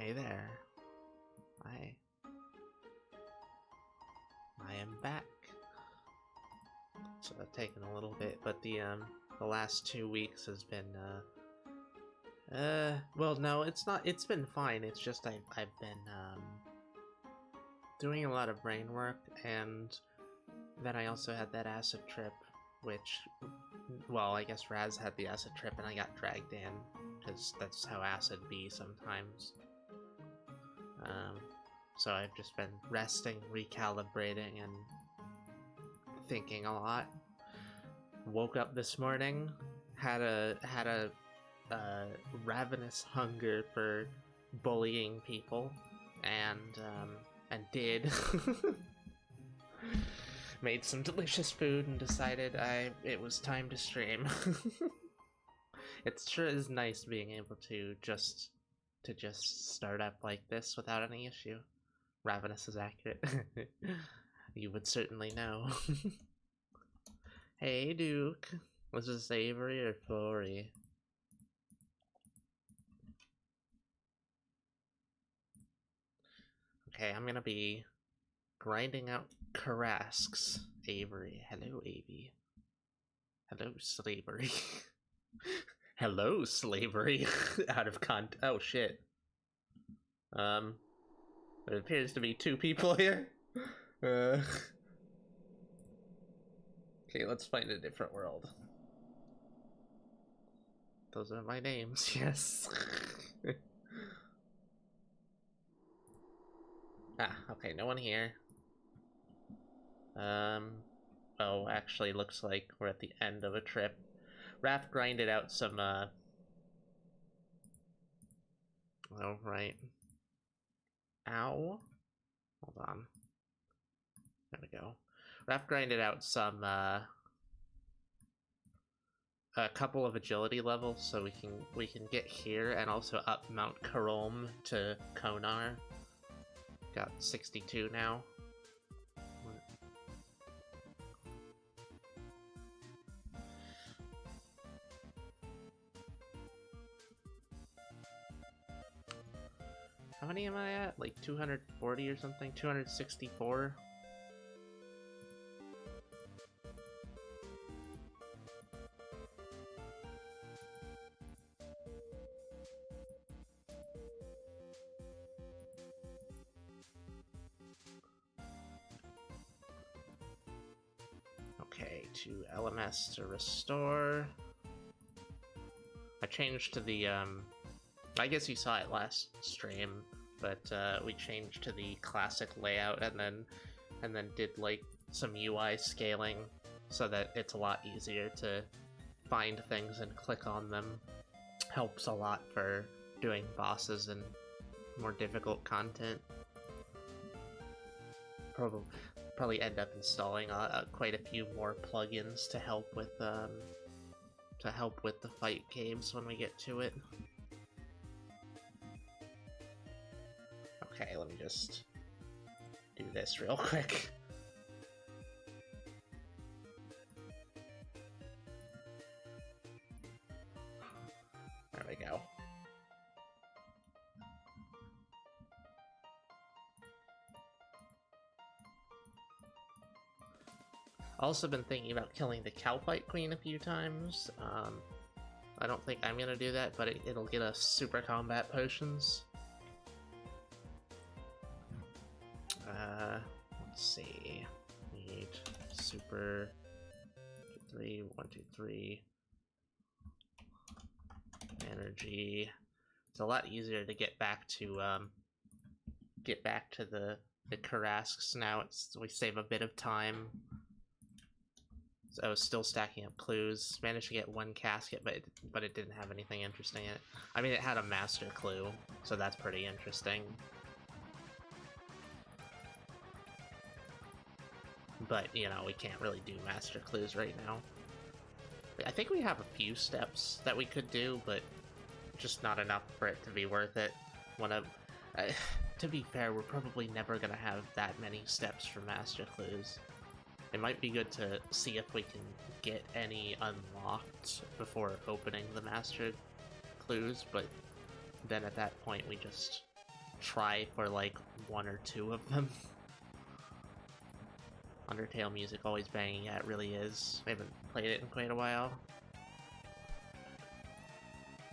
Hey there. I am back. So I've taken a little bit, but the last 2 weeks has been well, no, it's not. It's been fine. It's just I've been doing a lot of brain work, and then I also had that acid trip, which, well, I guess Raz had the acid trip and I got dragged in, because that's how acid be sometimes. So I've just been resting, recalibrating, and thinking a lot. Woke up this morning, had a ravenous hunger for bullying people, and did. Made some delicious food and decided it was time to stream. It sure is nice being able to just start up like this without any issue. Ravenous is accurate. You would certainly know. Hey, Duke. Was this Avery or Flory? Okay, I'm gonna be grinding out Karasks. Avery. Hello, Avy. Hello, Slavery. Hello, Slavery. Out of oh, shit. There appears to be 2 people here. Okay, let's find a different world. Those are my names, yes. Okay, no one here. Oh, actually looks like we're at the end of a trip. Raph grinded out some, oh, right. Ow. Hold on. There we go. Raph grinded out some, a couple of agility levels so we can get here and also up Mount Karom to Konar. Got 62 now. How many am I at? Like 240 or something? 264? Okay, to LMS to restore. I changed to the, I guess you saw it last stream, but we changed to the classic layout and then did like some UI scaling so that it's a lot easier to find things and click on them. Helps a lot for doing bosses and more difficult content. Probably end up installing quite a few more plugins to help with the fight games when we get to it. Okay, let me just do this real quick. There we go. Also been thinking about killing the Calpite Queen a few times. I don't think I'm gonna do that, but it'll get us super combat potions. Let's see. Need super 2, 3, 1, 2, 3 energy. It's a lot easier to get back to the Karasks now. We save a bit of time. So I was still stacking up clues. Managed to get 1 casket, but it didn't have anything interesting in it. I mean, it had a master clue, so that's pretty interesting. But, you know, we can't really do master clues right now. I think we have a few steps that we could do, but just not enough for it to be worth it. To be fair, we're probably never gonna have that many steps for master clues. It might be good to see if we can get any unlocked before opening the master clues, but then at that point we just try for like one or two of them. Undertale music always banging, yeah, it really is. I haven't played it in quite a while.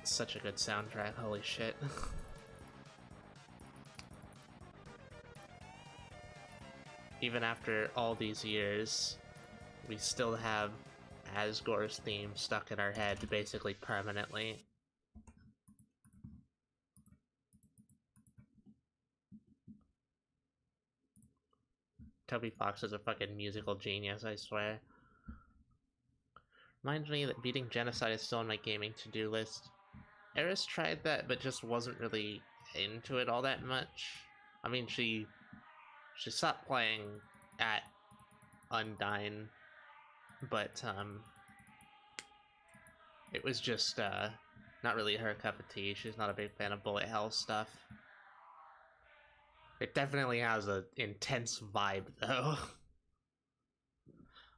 It's such a good soundtrack, holy shit. Even after all these years, we still have Asgore's theme stuck in our head basically permanently. Toby Fox is a fucking musical genius, I swear. Reminds me that beating Genocide is still on my gaming to-do list. Eris tried that, but just wasn't really into it all that much. I mean, she stopped playing at Undyne, but it was just not really her cup of tea. She's not a big fan of bullet hell stuff. It definitely has an intense vibe, though.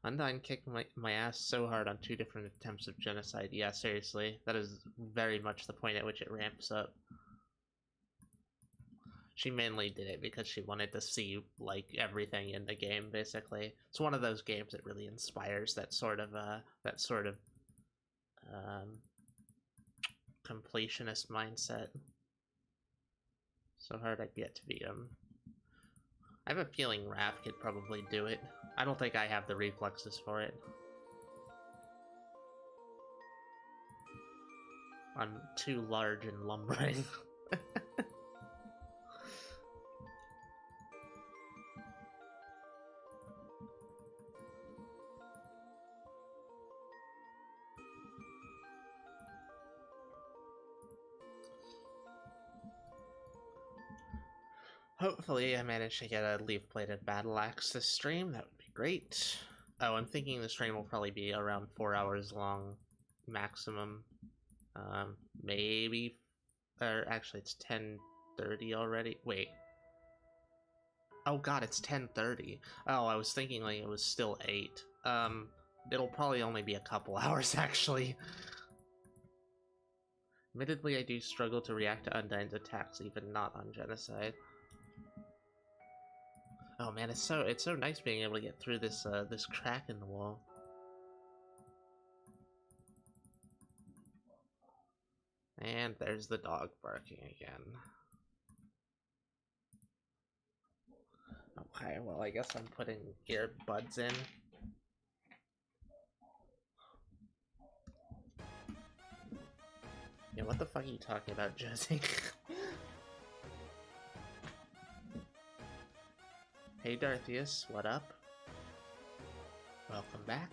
Undyne kicked my ass so hard on 2 different attempts of Genocide. Yeah, seriously. That is very much the point at which it ramps up. She mainly did it because she wanted to see, like, everything in the game, basically. It's one of those games that really inspires that sort of completionist mindset. So hard I'd get to beat him. I have a feeling Raph could probably do it. I don't think I have the reflexes for it. I'm too large and lumbering. Hopefully I managed to get a leaf-plated battle axe this stream. That would be great. Oh, I'm thinking the stream will probably be around 4 hours long maximum. Maybe, or actually it's 10:30 already. Wait. Oh god, it's 10:30. Oh, I was thinking like it was still 8. It'll probably only be a couple hours actually. Admittedly, I do struggle to react to Undyne's attacks, even not on Genocide. Oh man, it's so nice being able to get through this this crack in the wall. And there's the dog barking again. Okay, well I guess I'm putting earbuds in. Yeah, what the fuck are you talking about, Josie? Hey Darthius, what up? Welcome back.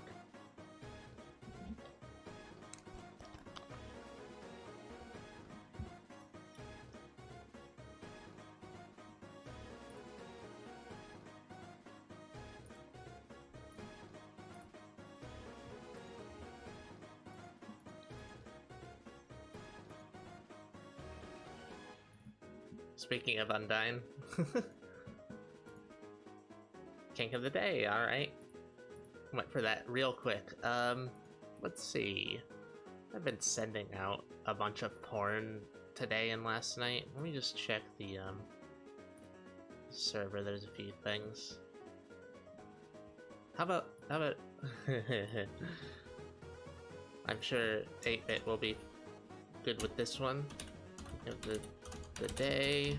Speaking of Undyne. Kink of the day, alright. Went for that real quick. Let's see. I've been sending out a bunch of porn today and last night. Let me just check the server. There's a few things. How about I'm sure 8-bit will be good with this one. The day.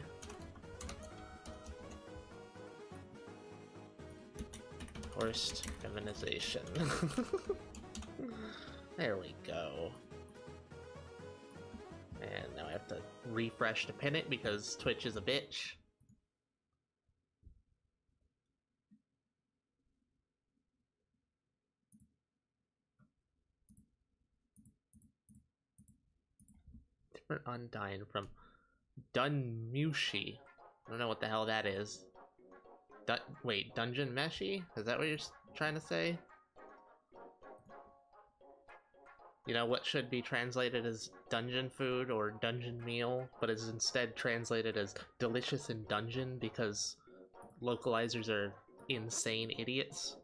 Forced feminization. There we go. And now I have to refresh to pin it because Twitch is a bitch. Different Undyne from Dunmushi. I don't know what the hell that is. Wait, Dungeon Meshi? Is that what you're trying to say? You know, what should be translated as dungeon food or dungeon meal, but is instead translated as delicious in dungeon because localizers are insane idiots.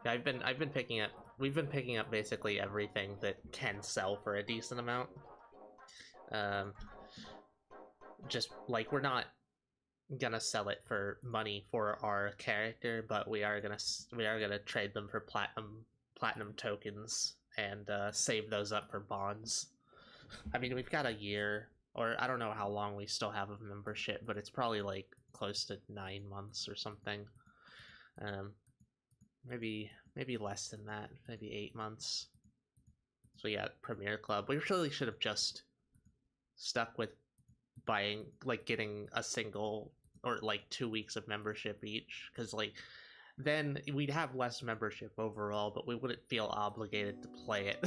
Yeah, I've been picking up we've been picking up basically everything that can sell for a decent amount. Just like we're not gonna sell it for money for our character, but we are gonna trade them for platinum tokens and save those up for bonds. I mean, we've got a year, or I don't know how long we still have of membership, but it's probably like close to 9 months or something. Maybe less than that, maybe 8 months. So yeah, Premier Club. We really should have just stuck with buying, like, getting a single or like 2 weeks of membership each, because like then we'd have less membership overall, but we wouldn't feel obligated to play it.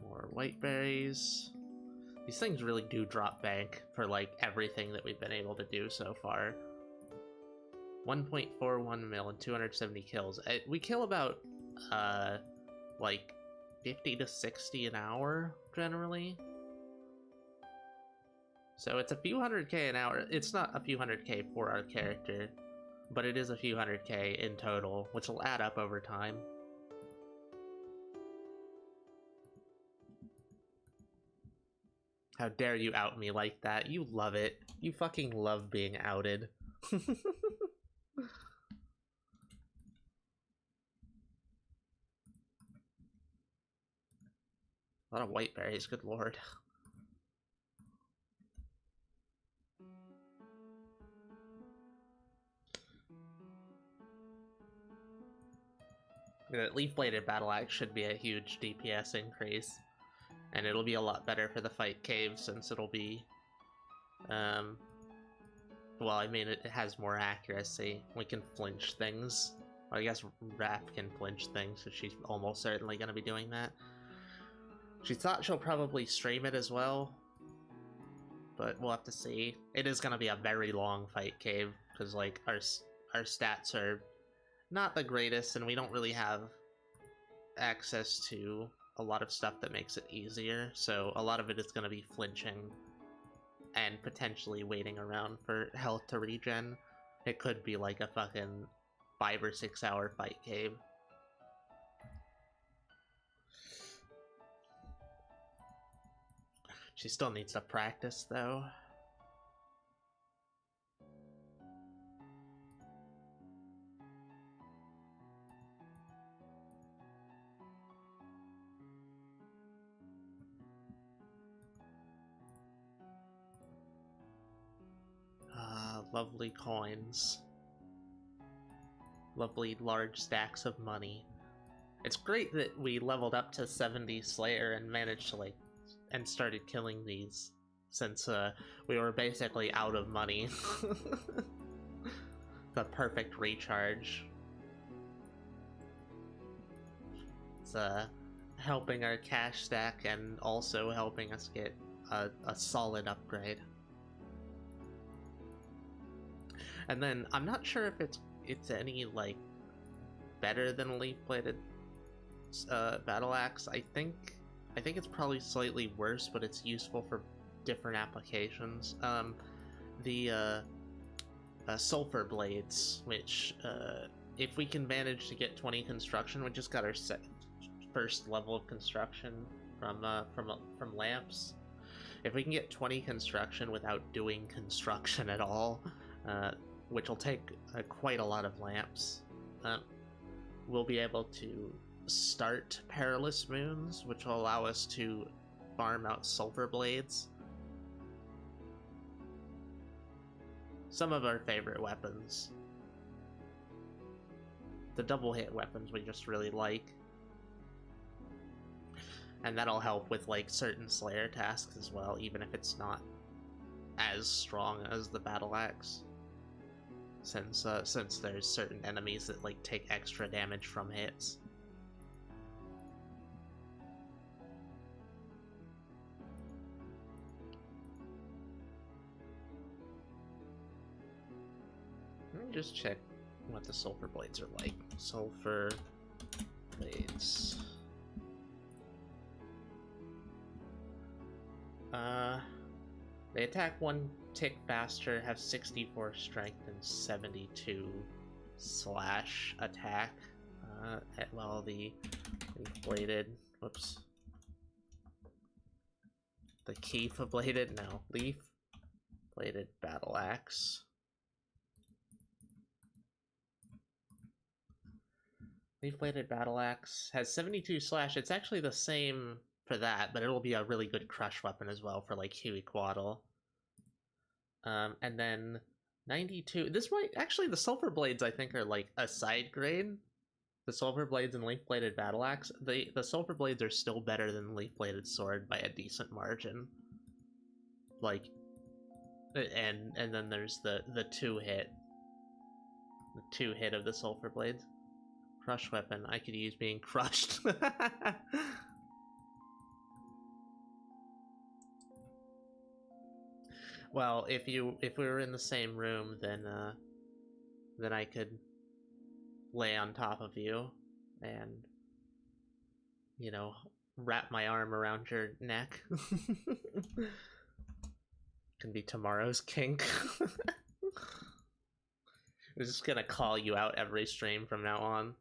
More white berries. These things really do drop bank for like everything that we've been able to do so far. 1.41 mil and 270 kills. We kill about like 50 to 60 an hour generally. So it's a few 100k an hour. It's not a few 100k for our character, but it is a few 100k in total, which will add up over time. How dare you out me like that? You love it. You fucking love being outed. A lot of white berries, good lord. The leaf-bladed battle axe should be a huge DPS increase, and it'll be a lot better for the fight cave since it'll be, well, I mean, it has more accuracy. We can flinch things. Well, I guess Raph can flinch things, so she's almost certainly going to be doing that. She thought she'll probably stream it as well, but we'll have to see. It is going to be a very long fight cave, because like our stats are not the greatest, and we don't really have access to a lot of stuff that makes it easier, so a lot of it is going to be flinching and potentially waiting around for health to regen. It could be like a fucking 5 or 6 hour fight cave. She still needs to practice though. Lovely coins. Lovely large stacks of money. It's great that we leveled up to 70 Slayer and managed to like, and started killing these, since we were basically out of money. The perfect recharge. It's helping our cash stack and also helping us get a solid upgrade. And then I'm not sure if it's any like better than a leaf-bladed battle axe. I think it's probably slightly worse, but it's useful for different applications. The sulfur blades, which if we can manage to get 20 construction, we just got our first level of construction from lamps. If we can get 20 construction without doing construction at all, which will take quite a lot of lamps, we'll be able to start Perilous Moons, which will allow us to farm out sulfur blades. Some of our favorite weapons. The double hit weapons we just really like. And that'll help with like certain Slayer tasks as well, even if it's not as strong as the battle axe. Since there's certain enemies that like take extra damage from hits. Let me just check what the sulfur blades are like. Sulfur blades. They attack one tick faster, have 64 strength and 72 slash attack. Well, the leaf-bladed, whoops. The Keith-bladed, no, leaf-bladed battle axe. Leaf-bladed battle axe has 72 slash. It's actually the same for that, but it'll be a really good crush weapon as well for like Huey Quaddle. And then 92. This might actually, the Sulfur Blades I think are like a side grade. The Sulfur Blades and Leaf Bladed Battle Axe. The Sulfur Blades are still better than Leaf Bladed Sword by a decent margin. Like, and then there's the 2-hit. The 2-hit of the Sulfur Blades. Crush weapon. I could use being crushed. Well, if we were in the same room, then I could lay on top of you and, you know, wrap my arm around your neck. Can be tomorrow's kink. I'm just gonna call you out every stream from now on.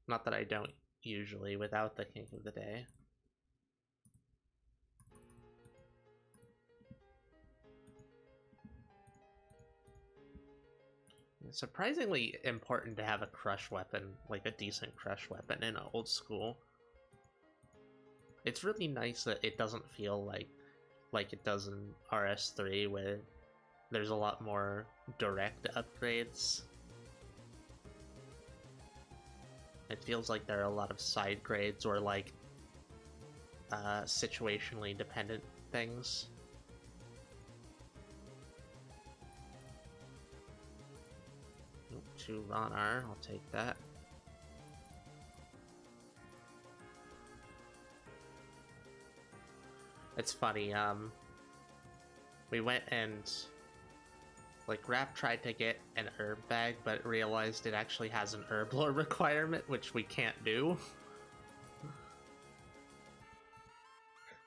Not that I don't usually without the kink of the day. It's surprisingly important to have a crush weapon, like a decent crush weapon in old school. It's really nice that it doesn't feel like it does in RS3, where there's a lot more direct upgrades. It feels like there are a lot of side grades or like situationally dependent things. To Ronar, I'll take that. It's funny, we went and like Rap tried to get an herb bag, but realized it actually has an herb lore requirement, which we can't do.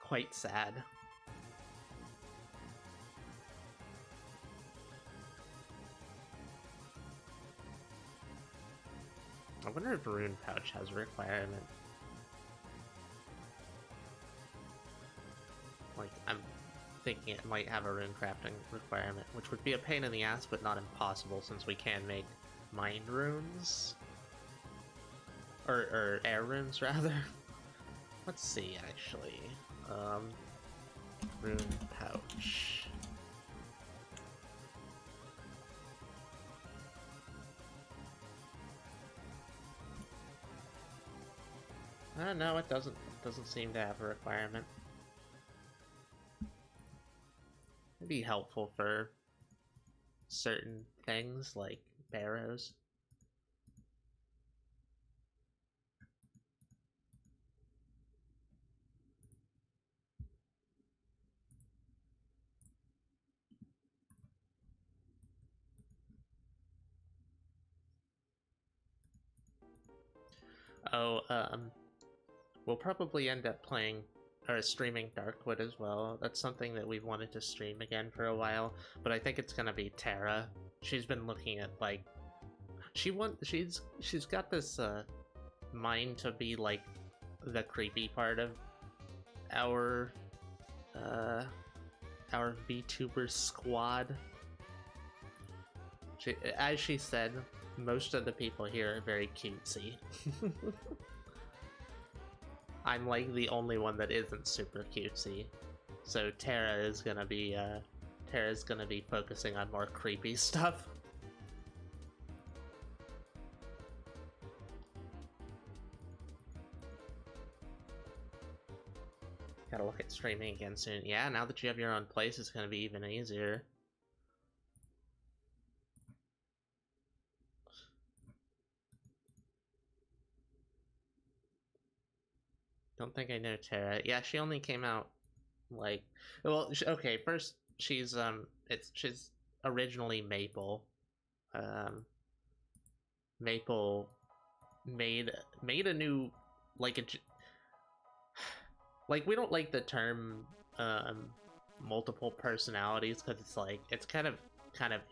Quite sad. I wonder if Rune Pouch has a requirement. Like, I'm thinking it might have a rune crafting requirement, which would be a pain in the ass, but not impossible since we can make mind runes. Or air runes, rather. Let's see, actually. Rune Pouch. No, it doesn't seem to have a requirement. It'd be helpful for certain things like barrows. Oh, we'll probably end up playing or streaming Darkwood as well. That's something that we've wanted to stream again for a while, but I think it's gonna be Terra. She's been looking at like she's got this mind to be like the creepy part of our VTuber squad. As she said, most of the people here are very cutesy. I'm like the only one that isn't super cutesy. So Terra is gonna be focusing on more creepy stuff. Gotta look at streaming again soon. Yeah, now that you have your own place, it's gonna be even easier. Don't think I know Terra. Yeah, she only came out like, well, okay. First, she's originally Maple. Maple made a new like we don't like the term multiple personalities, because it's like it's kind of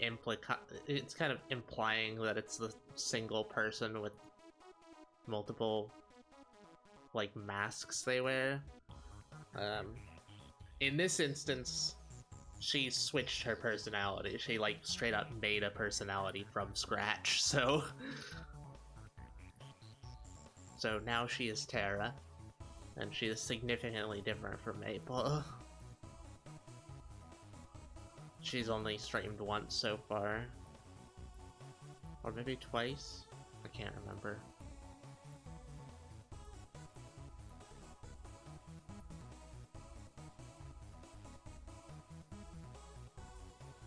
implying that it's the single person with multiple like masks they wear. In this instance, she switched her personality. She like straight up made a personality from scratch. So now she is Terra, and she is significantly different from Maple. She's only streamed once so far. Or maybe twice? I can't remember.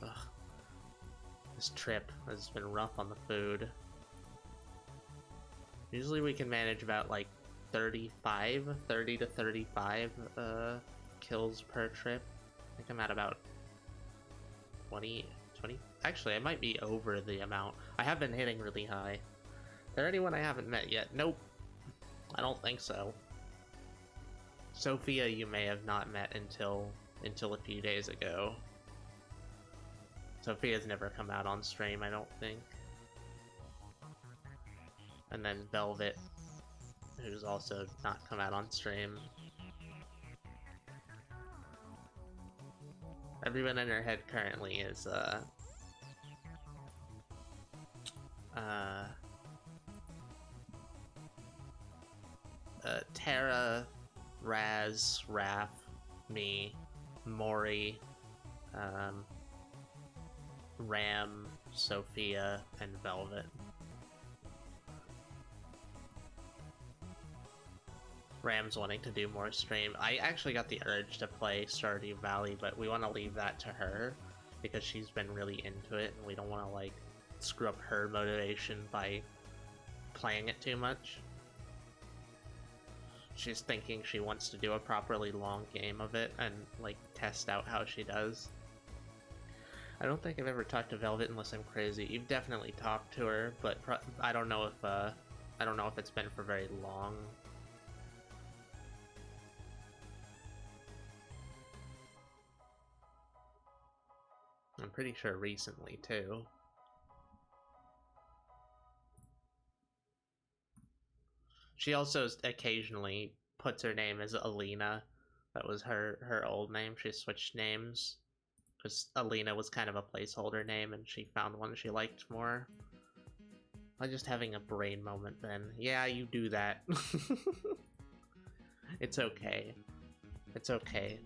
Ugh. This trip has been rough on the food. Usually we can manage about like 30 to 35 kills per trip. I think I'm at about 20. Actually, I might be over the amount. I have been hitting really high. Is there anyone I haven't met yet? Nope. I don't think so. Sophia you may have not met until a few days ago. Sophia's never come out on stream, I don't think. And then Velvet, who's also not come out on stream. Everyone in her head currently is Terra, Raz, Raph, me, Mori, Ram, Sophia, and Velvet. Ram's wanting to do more stream. I actually got the urge to play Stardew Valley, but we want to leave that to her because she's been really into it, and we don't want to like screw up her motivation by playing it too much. She's thinking she wants to do a properly long game of it and like test out how she does. I don't think I've ever talked to Velvet unless I'm crazy. You've definitely talked to her, but I don't know if it's been for very long. I'm pretty sure recently, too. She also occasionally puts her name as Alina. That was her old name. She switched names because Alina was kind of a placeholder name and she found one she liked more. I'm just having a brain moment then. Yeah, you do that. It's okay. It's okay.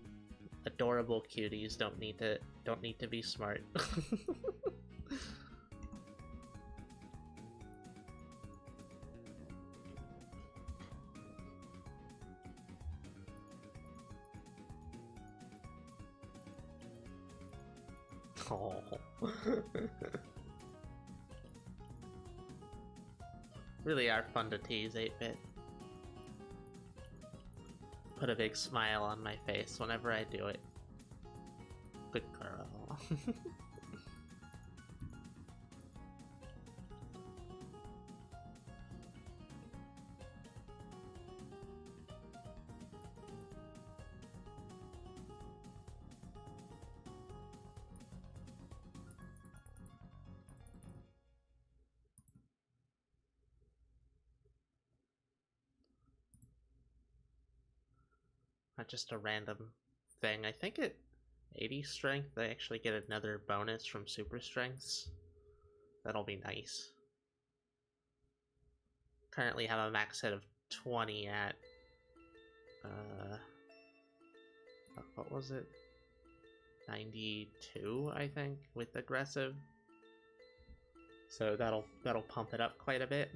Adorable cuties don't need to be smart. Oh. Really are fun to tease, 8-bit. Put a big smile on my face whenever I do it. Good girl. Not just a random thing. I think at 80 strength they actually get another bonus from super strengths. That'll be nice. Currently have a max hit of 20 at what was it? 92, I think, with aggressive. So that'll pump it up quite a bit.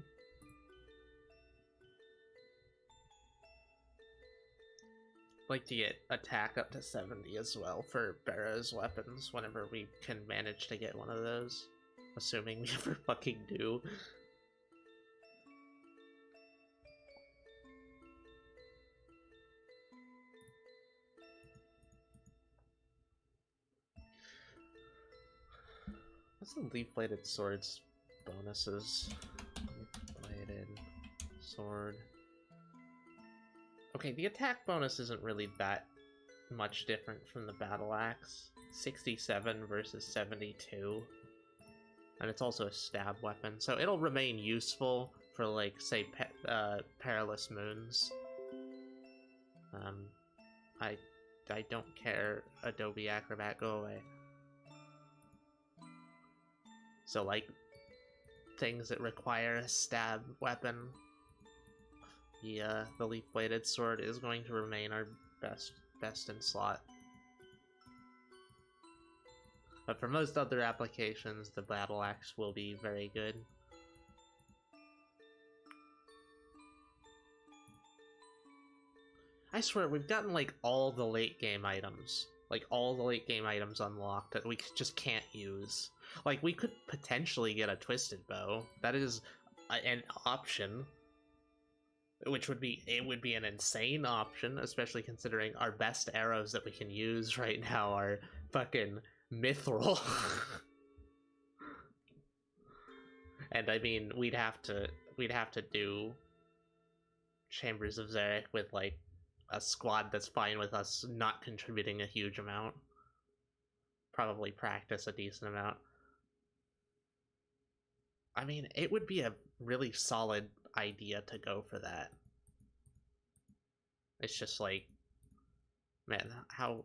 Like to get attack up to 70 as well for Barrow's weapons whenever we can manage to get one of those. Assuming we ever fucking do. What's the leaf-bladed swords bonuses? Leaf-bladed sword. Okay, the attack bonus isn't really that much different from the battle axe. 67 versus 72. And it's also a stab weapon, so it'll remain useful for, like, say, Perilous Moons. I don't care, Adobe Acrobat, go away. So, like, things that require a stab weapon, the leaf-bladed sword is going to remain our best in slot. But for most other applications, the battle axe will be very good. I swear, we've gotten, like, all the late-game items. Like, all the late-game items unlocked that we just can't use. Like, we could potentially get a Twisted Bow. That is an option. Which would be, it would be an insane option, especially considering our best arrows that we can use right now are fucking mithril. And I mean, we'd have to do Chambers of Xeric with, like, a squad that's fine with us not contributing a huge amount. Probably practice a decent amount. I mean, it would be a really solid idea to go for that. It's just like, man, how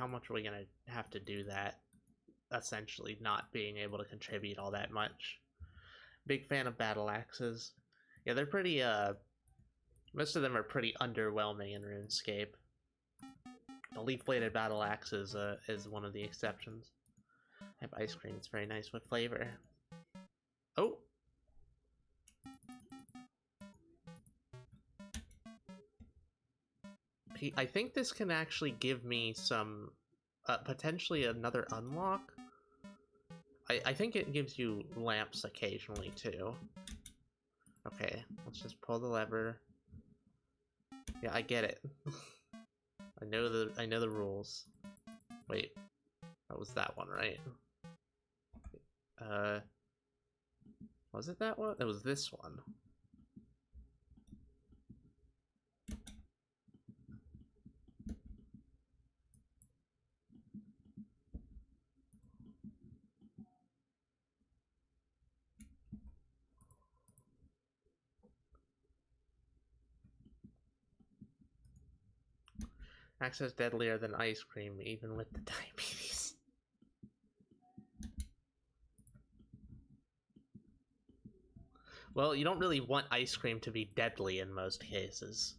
much are we gonna have to do that? Essentially not being able to contribute all that much. Big fan of battle axes. Yeah, they're pretty, most of them are pretty underwhelming in RuneScape. The leaf-bladed battle axe is one of the exceptions. I have ice cream, it's very nice with flavor. Oh! I think this can actually give me some, potentially another unlock. I think it gives you lamps occasionally, too. Okay, let's just pull the lever. Yeah, I get it. I know the rules. Wait, that was that one, right? Was it that one? It was this one. Axe is deadlier than ice cream, even with the diabetes. Well, you don't really want ice cream to be deadly in most cases.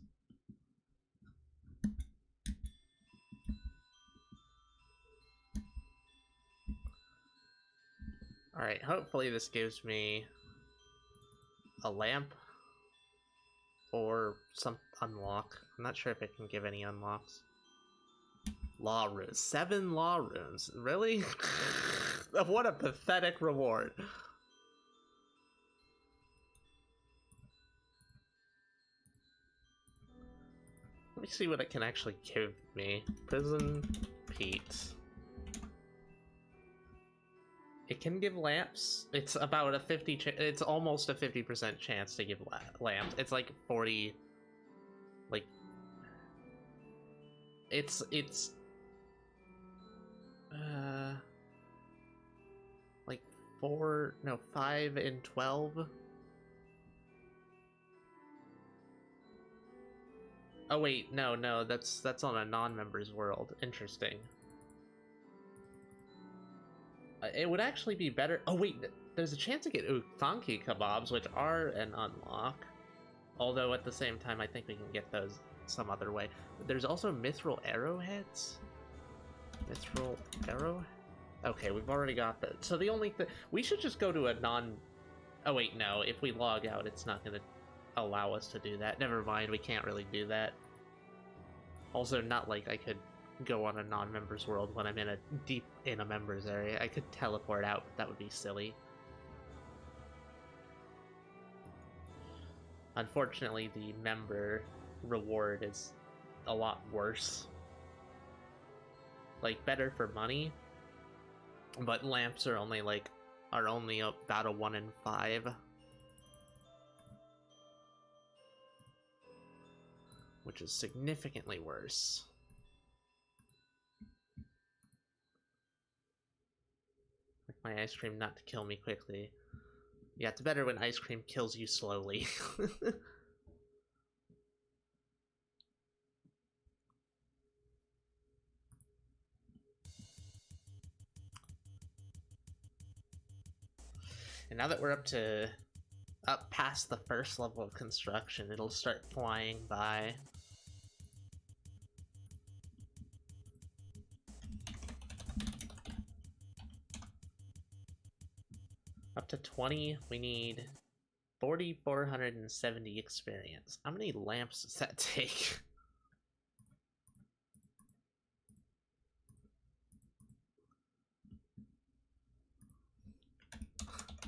Alright, hopefully this gives me a lamp or some unlock. I'm not sure if it can give any unlocks. Law runes. 7 law runes. Really? What a pathetic reward. Let me see what it can actually give me. Prison Pete. It can give lamps. It's about a 50. It's almost a 50% chance to give lamps. It's like 40. Like. It's. Like 5 and 12. Oh wait, no, that's on a non-members world. Interesting. It would actually be better. Oh wait, there's a chance to get Uthonki kebabs, which are an unlock. Although at the same time, I think we can get those some other way. There's also mithril arrowheads. Mithril arrow. Okay, we've already got that. So the only thing we should just go to a non. Oh wait, no. If we log out, it's not gonna allow us to do that. Never mind, we can't really do that. Also, not like I could go on a non-members world when I'm deep in a members area. I could teleport out, but that would be silly. Unfortunately, the member reward is a lot worse. Like, better for money, but lamps are only about a 1 in 5. Which is significantly worse. my ice cream not to kill me quickly. Yeah, it's better when ice cream kills you slowly. And now that we're up past the first level of construction, it'll start flying by. Up to 20, we need 4,470 experience. How many lamps does that take?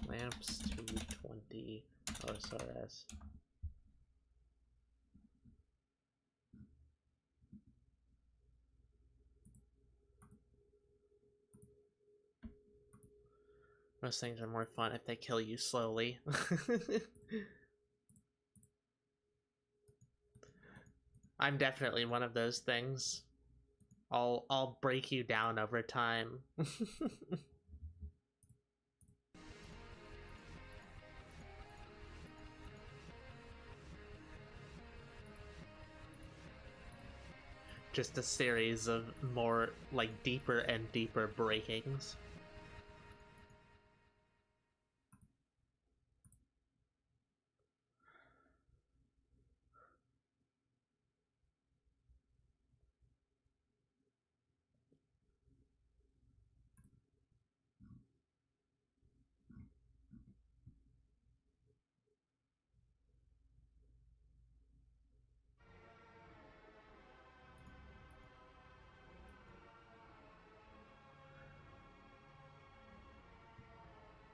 Lamps 220 OSRS. Most things are more fun if they kill you slowly. I'm definitely one of those things. I'll break you down over time. Just a series of more, like, deeper and deeper breakings.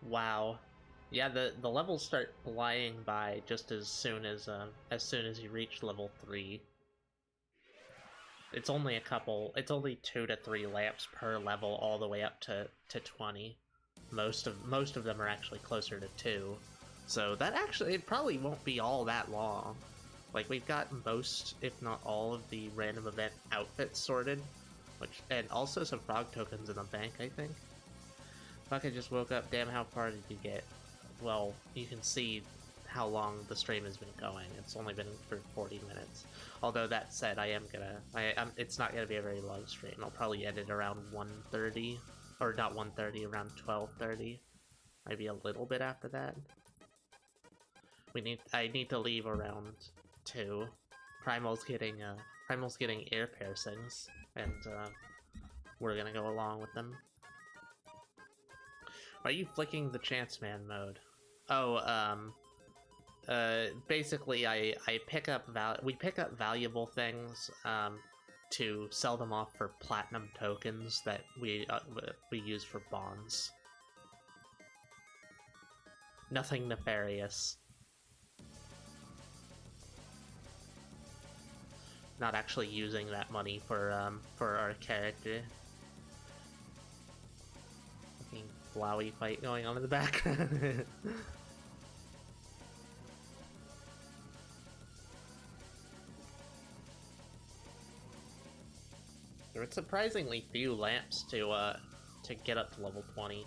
Wow. Yeah, the levels start flying by just as soon as you reach level 3. It's only it's only 2 to 3 lamps per level all the way up to 20. Most of them are actually closer to 2. So that actually, it probably won't be all that long. Like, we've got most, if not all, of the random event outfits sorted, and also some frog tokens in the bank, I think. Fuck, I just woke up. Damn, how far did you get? Well, you can see how long the stream has been going. It's only been for 40 minutes. Although that said, it's not gonna be a very long stream. I'll probably end it around 1:30, or not 1:30, around 12:30. Maybe a little bit after that. I need to leave around 2. Primal's getting ear piercings, and we're gonna go along with them. Why are you flicking the CHANCEMAN mode? Oh, basically we pick up valuable things, to sell them off for platinum tokens that we use for bonds. Nothing nefarious. Not actually using that money for our character. Fucking Flowey fight going on in the background. There are surprisingly few lamps to get up to level 20.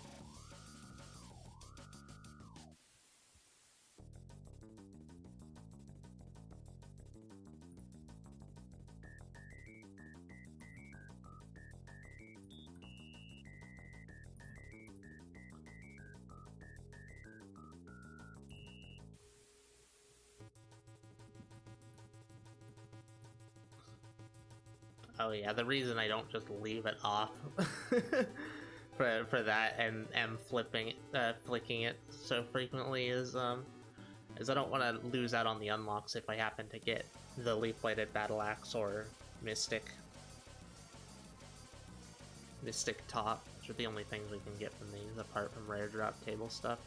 Oh yeah, the reason I don't just leave it off for that and am flicking it so frequently is I don't want to lose out on the unlocks if I happen to get the leaf-bladed battle axe or mystic top, which are the only things we can get from these apart from rare drop table stuff.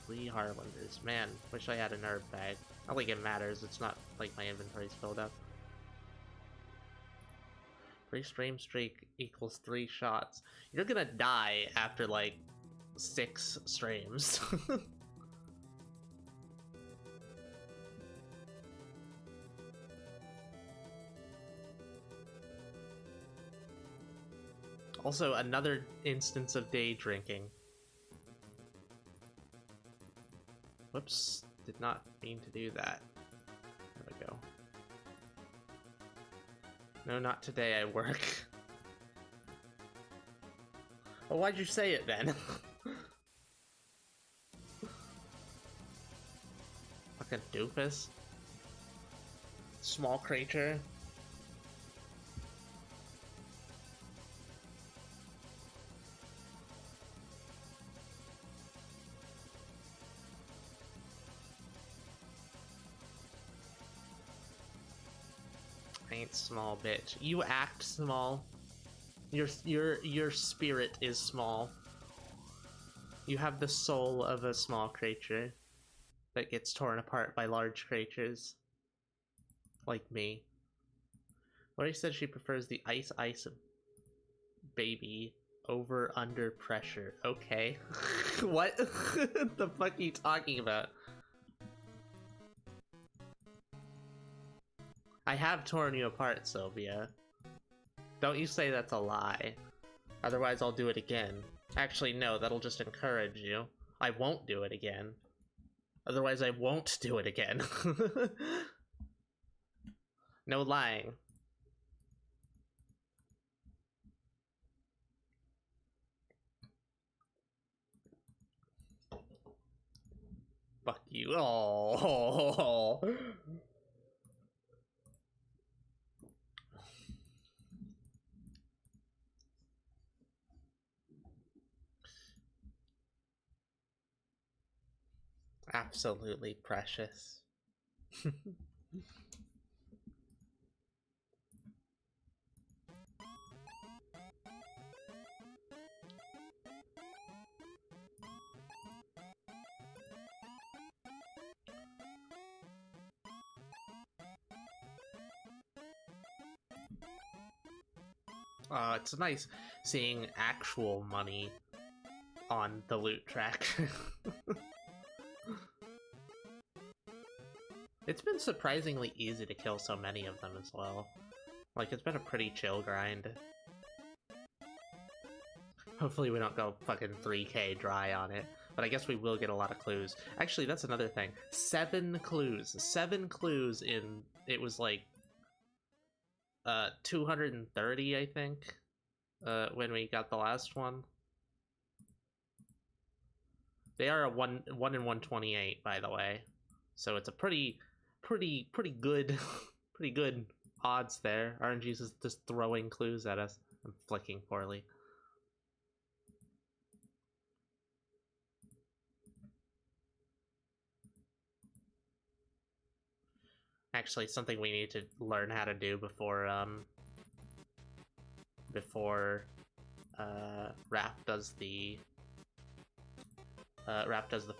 3 Harlanders. Man, wish I had a nerve bag. I don't think it matters, it's not like my inventory's filled up. Free stream streak equals 3 shots. You're gonna die after like 6 streams. Also, another instance of day drinking. Whoops, did not mean to do that. There we go. No, not today, I work. Well, why'd you say it then? Fucking doofus. Small creature. Ain't small, bitch. You act small. Your spirit is small. You have the soul of a small creature that gets torn apart by large creatures. Like me. Lori said she prefers the ice baby over under pressure. Okay. What the fuck are you talking about? I have torn you apart, Sylvia. Don't you say that's a lie. Otherwise I'll do it again. Actually, no, that'll just encourage you. I won't do it again. Otherwise I won't do it again. No lying. Fuck you. Oh. Absolutely precious. It's nice seeing actual money on the loot track. It's been surprisingly easy to kill so many of them as well. Like, it's been a pretty chill grind. Hopefully we don't go fucking 3k dry on it, but I guess we will get a lot of clues. Actually, that's another thing. 7 clues. 7 clues in... It was like... 230, I think, when we got the last one. They are a 1 in 128, by the way. So it's a pretty good, pretty good odds there. RNG's is just throwing clues at us. I'm flicking poorly. Actually, something we need to learn how to do before Raph does the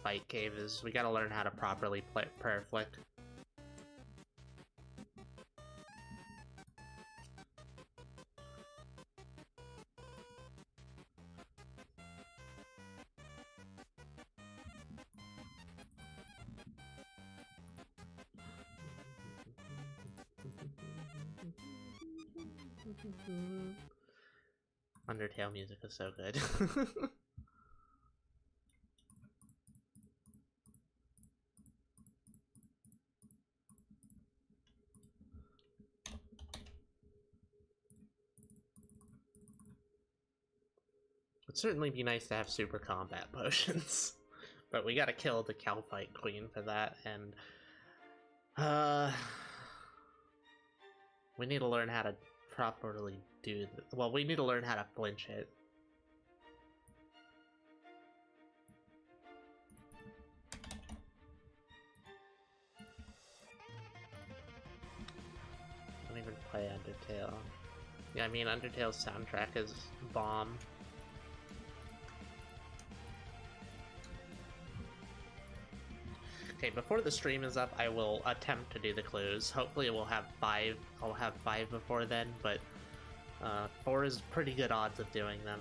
fight cave is we gotta learn how to properly play prayer flick. Undertale music is so good. It'd certainly be nice to have super combat potions. But we gotta kill the Calphite Queen for that, and we need to learn how to properly do well, we need to learn how to flinch it. I don't even play Undertale. Yeah, I mean, Undertale's soundtrack is bomb. Okay, before the stream is up, I will attempt to do the clues. Hopefully we'll have 5. I'll have 5 before then, but 4 is pretty good odds of doing them.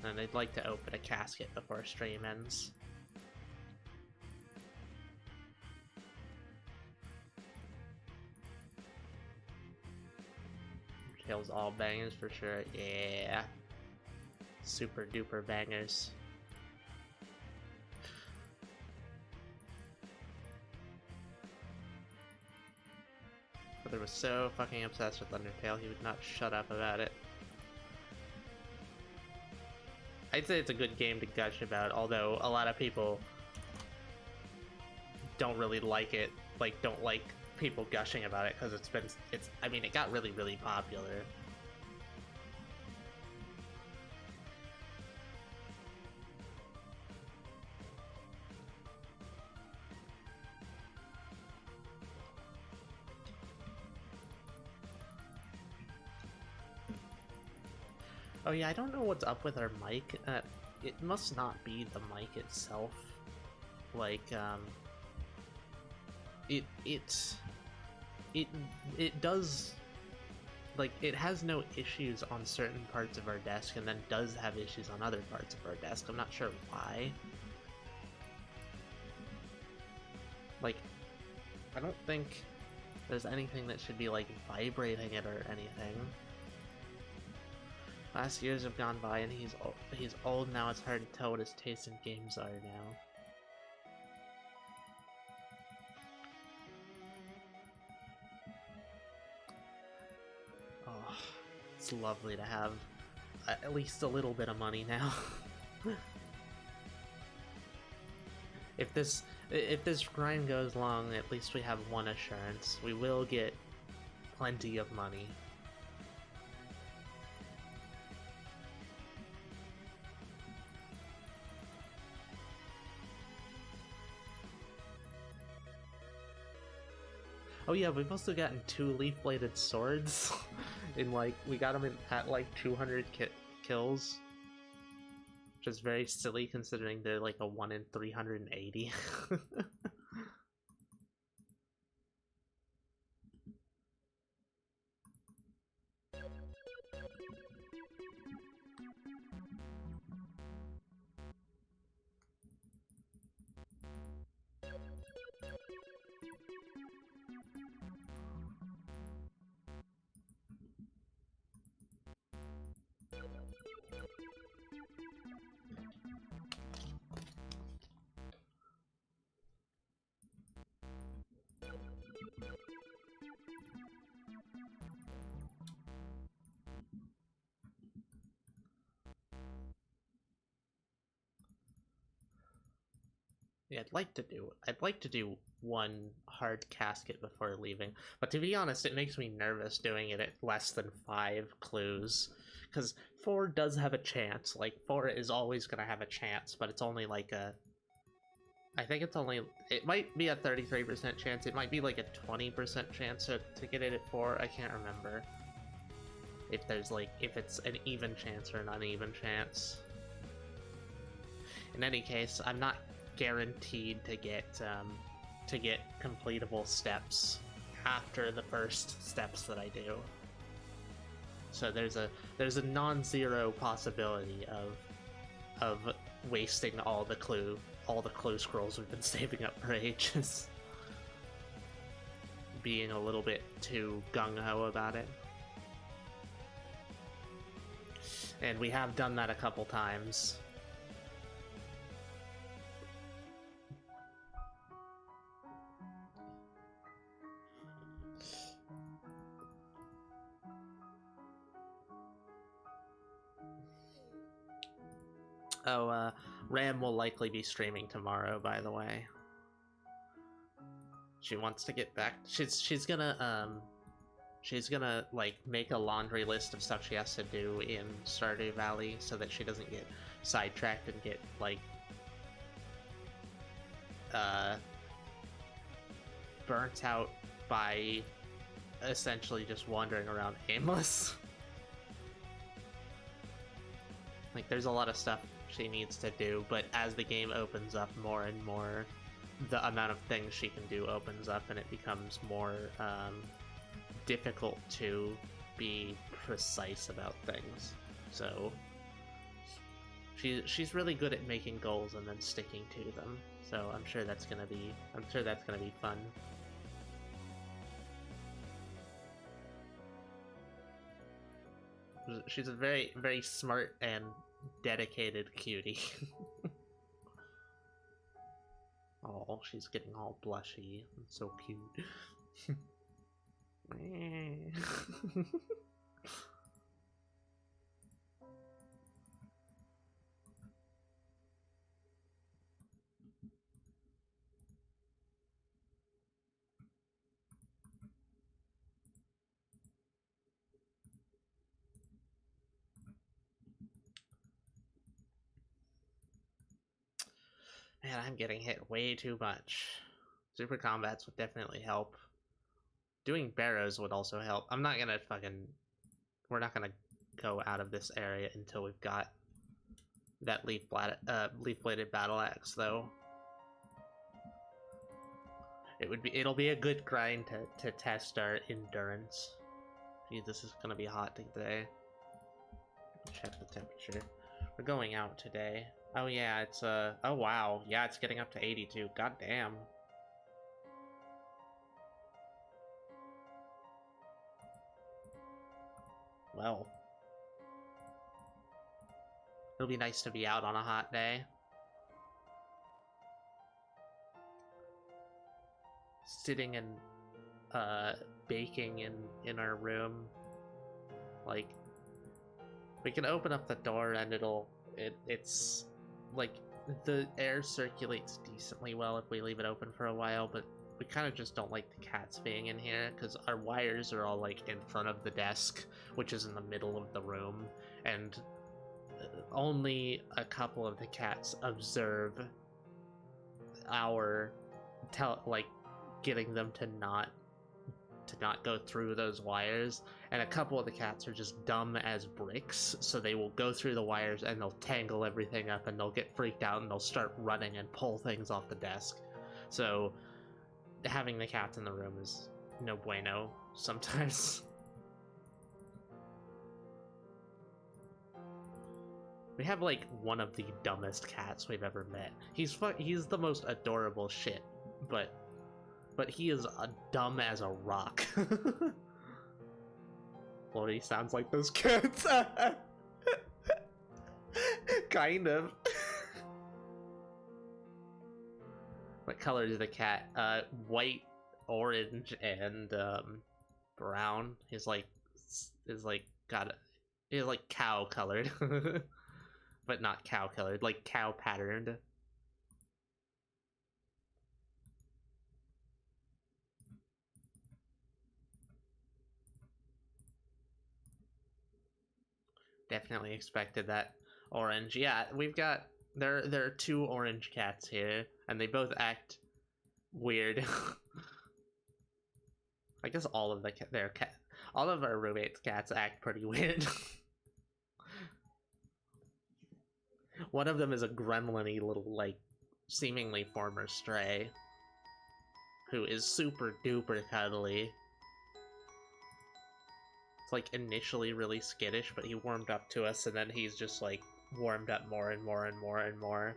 And I'd like to open a casket before stream ends. Tails all bangers for sure, yeah. super duper bangers. Brother was so fucking obsessed with Undertale, he would not shut up about it. I'd say it's a good game to gush about, although a lot of people don't really like it, like, don't like people gushing about it, because I mean, it got really, really popular. Oh yeah, I don't know what's up with our mic. It must not be the mic itself. Like, it does, like, it has no issues on certain parts of our desk and then does have issues on other parts of our desk. I'm not sure why. Like, I don't think there's anything that should be, like, vibrating it or anything. Last years have gone by and he's old now, it's hard to tell what his tastes in games are now. Oh, it's lovely to have at least a little bit of money now. If this grind goes long, at least we have one assurance. We will get plenty of money. Oh yeah, we've also gotten 2 leaf-bladed swords. In like, we got them at like 200 kills. Which is very silly considering they're like a 1 in 380. Yeah, I'd like to do 1 hard casket before leaving, but to be honest, it makes me nervous doing it at less than 5 clues, because 4 does have a chance. Like, 4 is always gonna have a chance, but it's only like I think it's only, it might be a 33% chance, it might be like a 20% chance to get it at 4, I can't remember. If there's like, if it's an even chance or an uneven chance. In any case, I'm not guaranteed to get completable steps after the first steps that I do. So there's a non-zero possibility of wasting all the clue scrolls we've been saving up for ages. Being a little bit too gung-ho about it. And we have done that a couple times. Oh, Ram will likely be streaming tomorrow, by the way. She wants to get back. She's gonna like make a laundry list of stuff she has to do in Stardew Valley so that she doesn't get sidetracked and get like burnt out by essentially just wandering around aimless. Like, there's a lot of stuff she needs to do, but as the game opens up more and more, the amount of things she can do opens up, and it becomes more difficult to be precise about things. So she's really good at making goals and then sticking to them. So I'm sure that's gonna be fun. She's a very, very smart and dedicated cutie. Oh, she's getting all blushy. So cute. Man, I'm getting hit way too much. Super combats would definitely help. Doing barrows would also help. I'm not gonna fucking... We're not gonna go out of this area until we've got that leaf-bladed battle axe, though. It'll be a good grind to test our endurance. Gee, this is gonna be hot today. Check the temperature. We're going out today. Oh yeah, it's oh wow. Yeah, it's getting up to 82. God damn. Well. It'll be nice to be out on a hot day. Sitting and baking in our room. Like, we can open up the door and it's like the air circulates decently well if we leave it open for a while, but we kind of just don't like the cats being in here because our wires are all like in front of the desk, which is in the middle of the room, and only a couple of the cats observe our getting them to not go through those wires, and a couple of the cats are just dumb as bricks, so they will go through the wires and they'll tangle everything up and they'll get freaked out and they'll start running and pull things off the desk. So having the cats in the room is no bueno sometimes. We have like one of the dumbest cats we've ever met. He's the most adorable shit, but he is dumb as a rock. Well, he sounds like those cats. Kind of. What color is the cat? White, orange, and brown. He's like cow colored. But not cow colored, like cow patterned. Definitely expected that orange. Yeah, there are two orange cats here, and they both act weird. I guess all of all of our roommates' cats act pretty weird. One of them is a gremlin-y little, like, seemingly former stray, who is super duper cuddly. It's like initially really skittish, but he warmed up to us, and then he's just like warmed up more and more and more and more.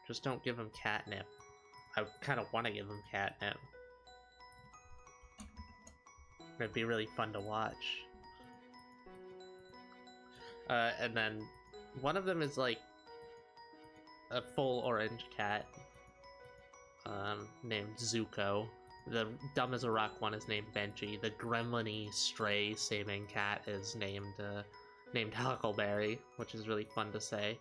Just don't give him catnip. I kind of want to give him catnip. It'd be really fun to watch. And then one of them is like a full orange cat named Zuko. The dumb as a rock one is named Benji. The gremlin-y stray seeming cat is named Huckleberry, which is really fun to say.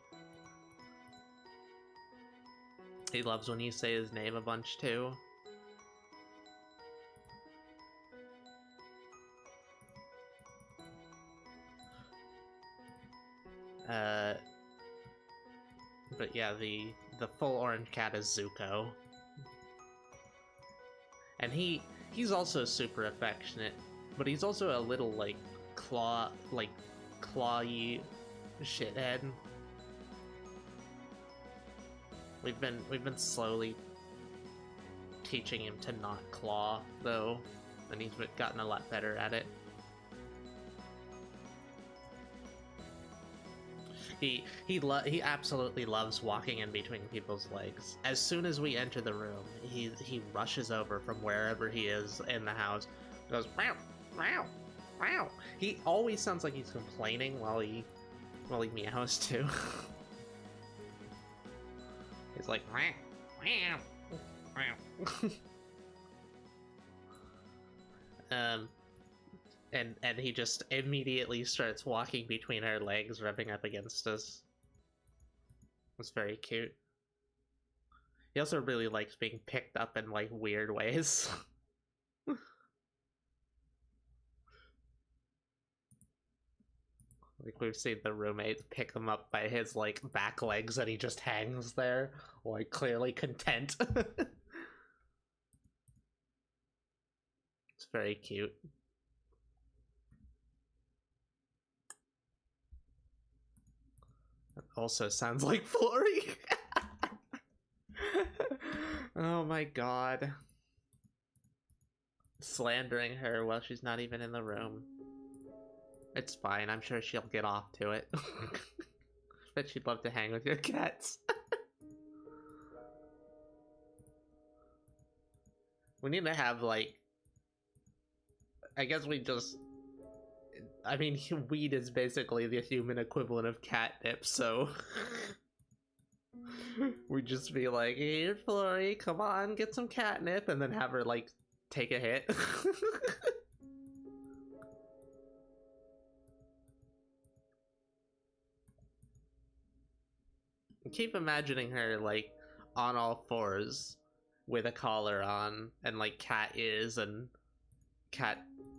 He loves when you say his name a bunch too. But yeah, the full orange cat is Zuko. And he's also super affectionate, but he's also a little like clawy shithead. We've been slowly teaching him to not claw though, and he's gotten a lot better at it. He absolutely loves walking in between people's legs. As soon as we enter the room, he rushes over from wherever he is in the house, goes meow, meow, meow. He always sounds like he's complaining while he Well, he meows too. He's like, and he just immediately starts walking between our legs, rubbing up against us. It's very cute. He also really likes being picked up in like weird ways. Like we've seen the roommates pick him up by his like back legs and he just hangs there, like clearly content. It's very cute. It also sounds like Flory. Oh my god. Slandering her while she's not even in the room. It's fine, I'm sure she'll get off to it. Bet she'd love to hang with your cats. We need to have, like... I guess we just... I mean, weed is basically the human equivalent of catnip, so... We'd just be like, here, Flory, come on, get some catnip, and then have her, like, take a hit. Keep imagining her, like, on all fours with a collar on and, like, cat ears and cat,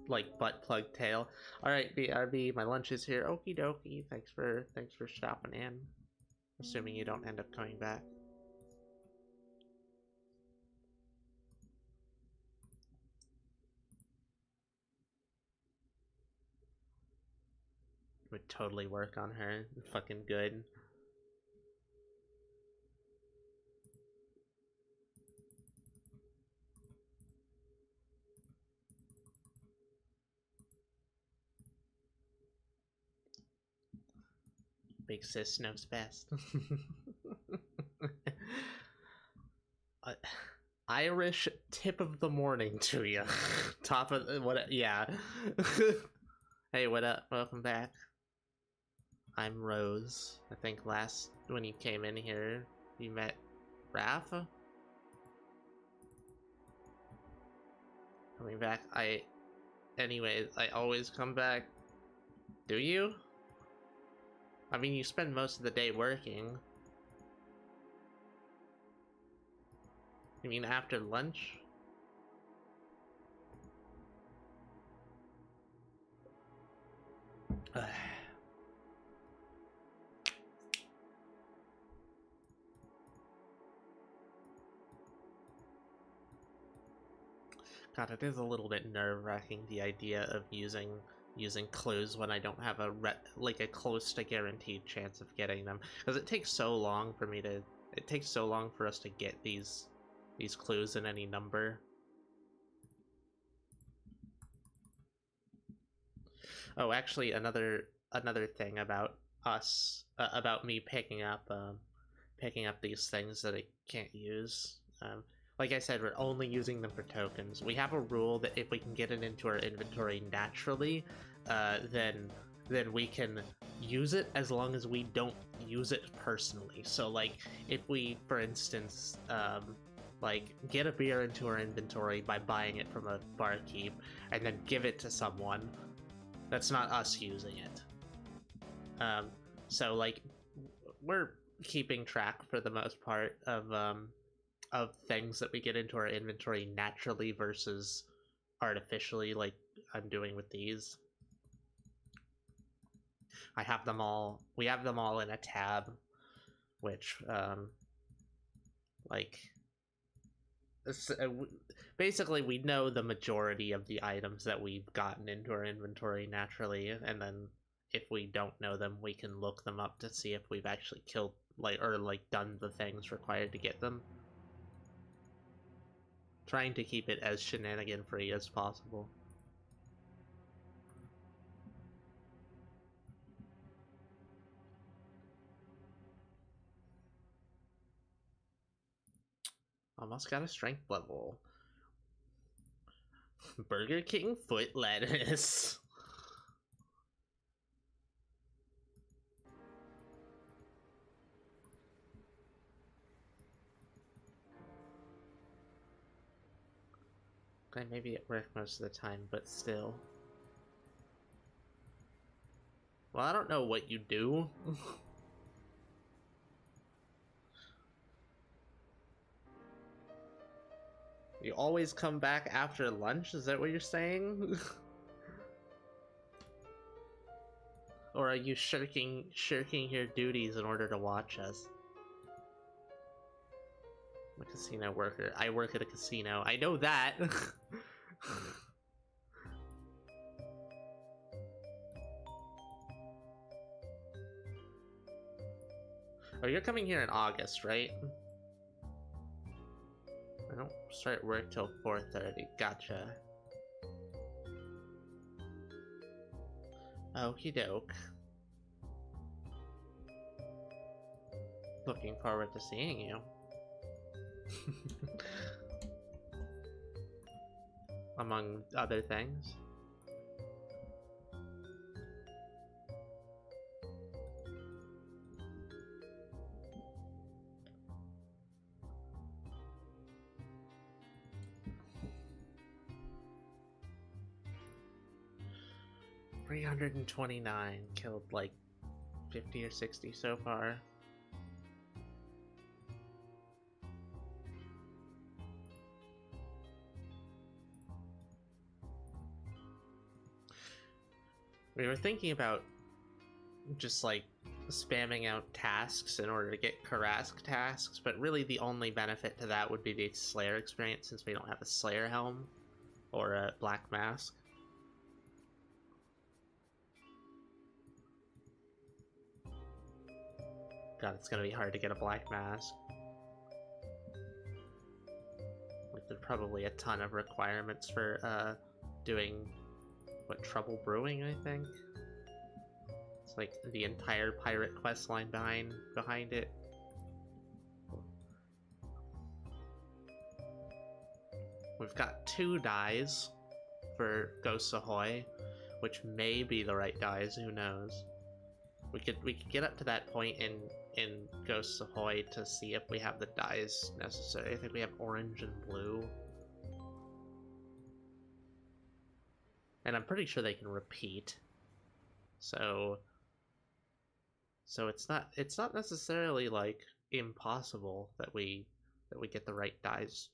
like, butt plug tail. Alright, BRB, my lunch is here. Okie dokie. Thanks for stopping in. Assuming you don't end up coming back. Would totally work on her. Fucking good. Big sis knows best. Irish tip of the morning to you. Top of what? Yeah. Hey, what up? Welcome back. I'm Rose. I think last when you came in here, you met Raph. Coming back. Anyways, I always come back. Do you? I mean, you spend most of the day working. You mean after lunch? God, it is a little bit nerve-wracking, the idea of using clues when I don't have a close to guaranteed chance of getting them, because it takes so long for me to for us to get these clues in any number. Oh, actually, another thing about us, about me picking up these things that I can't use. Like I said, we're only using them for tokens. We have a rule that if we can get it into our inventory naturally, then we can use it as long as we don't use it personally. So, like, if we, for instance, like, get a beer into our inventory by buying it from a barkeep and then give it to someone, that's not us using it. So, like, we're keeping track for the most part of things that we get into our inventory naturally versus artificially, like I'm doing with these. I have them all, we have them all in a tab, which, like, basically we know the majority of the items that we've gotten into our inventory naturally, and then if we don't know them, we can look them up to see if we've actually killed, like, or, like, done the things required to get them. Trying to keep it as shenanigan-free as possible. Almost got a strength level. Burger King foot lettuce. Okay, maybe it worked most of the time, but still. Well, I don't know what you do. You always come back after lunch? Is that what you're saying? Or are you shirking your duties in order to watch us? I'm a casino worker. I work at a casino. I know that. Oh, you're coming here in August, right? I don't start work till 4:30. Gotcha. Okie doke. Looking forward to seeing you. Among other things. $329, killed like 50 or 60 so far. We were thinking about just like spamming out tasks in order to get Karask tasks, but really the only benefit to that would be the Slayer experience since we don't have a Slayer helm or a Black Mask. God, it's gonna be hard to get a Black Mask. Like, there's probably a ton of requirements for doing what, Trouble Brewing, I think? It's like the entire pirate quest line behind it. We've got 2 dyes for Ghosts Ahoy, which may be the right dyes, who knows. We could get up to that point in Ghosts Ahoy to see if we have the dyes necessary. I think we have orange and blue. And I'm pretty sure they can repeat. So it's not necessarily like impossible that we get the right dyes.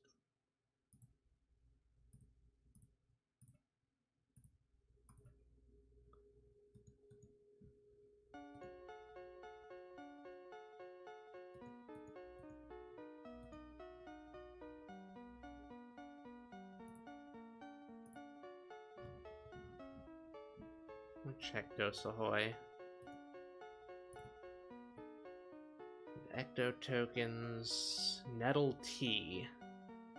Check Ghost Ahoy. Ecto tokens, nettle tea.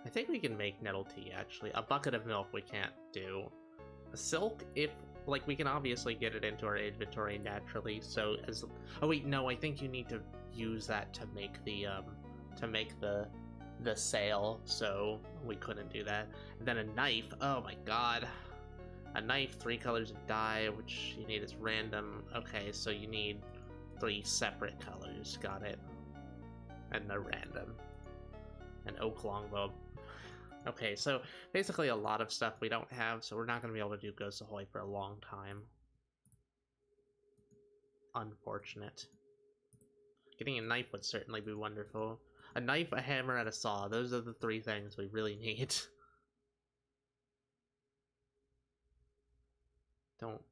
I think we can make nettle tea actually. A bucket of milk we can't do. A silk, if like we can obviously get it into our inventory naturally. So as oh wait, no, I think you need to use that to make the sail. So we couldn't do that. And then a knife. Oh my god. A knife, 3 colors of dye, which you need is random. Okay, so you need 3 separate colors. Got it. And they're random. An oak longbow. Okay, so basically a lot of stuff we don't have, so we're not going to be able to do Ghost Ahoy for a long time. Unfortunate. Getting a knife would certainly be wonderful. A knife, a hammer, and a saw. Those are the 3 things we really need. Don't,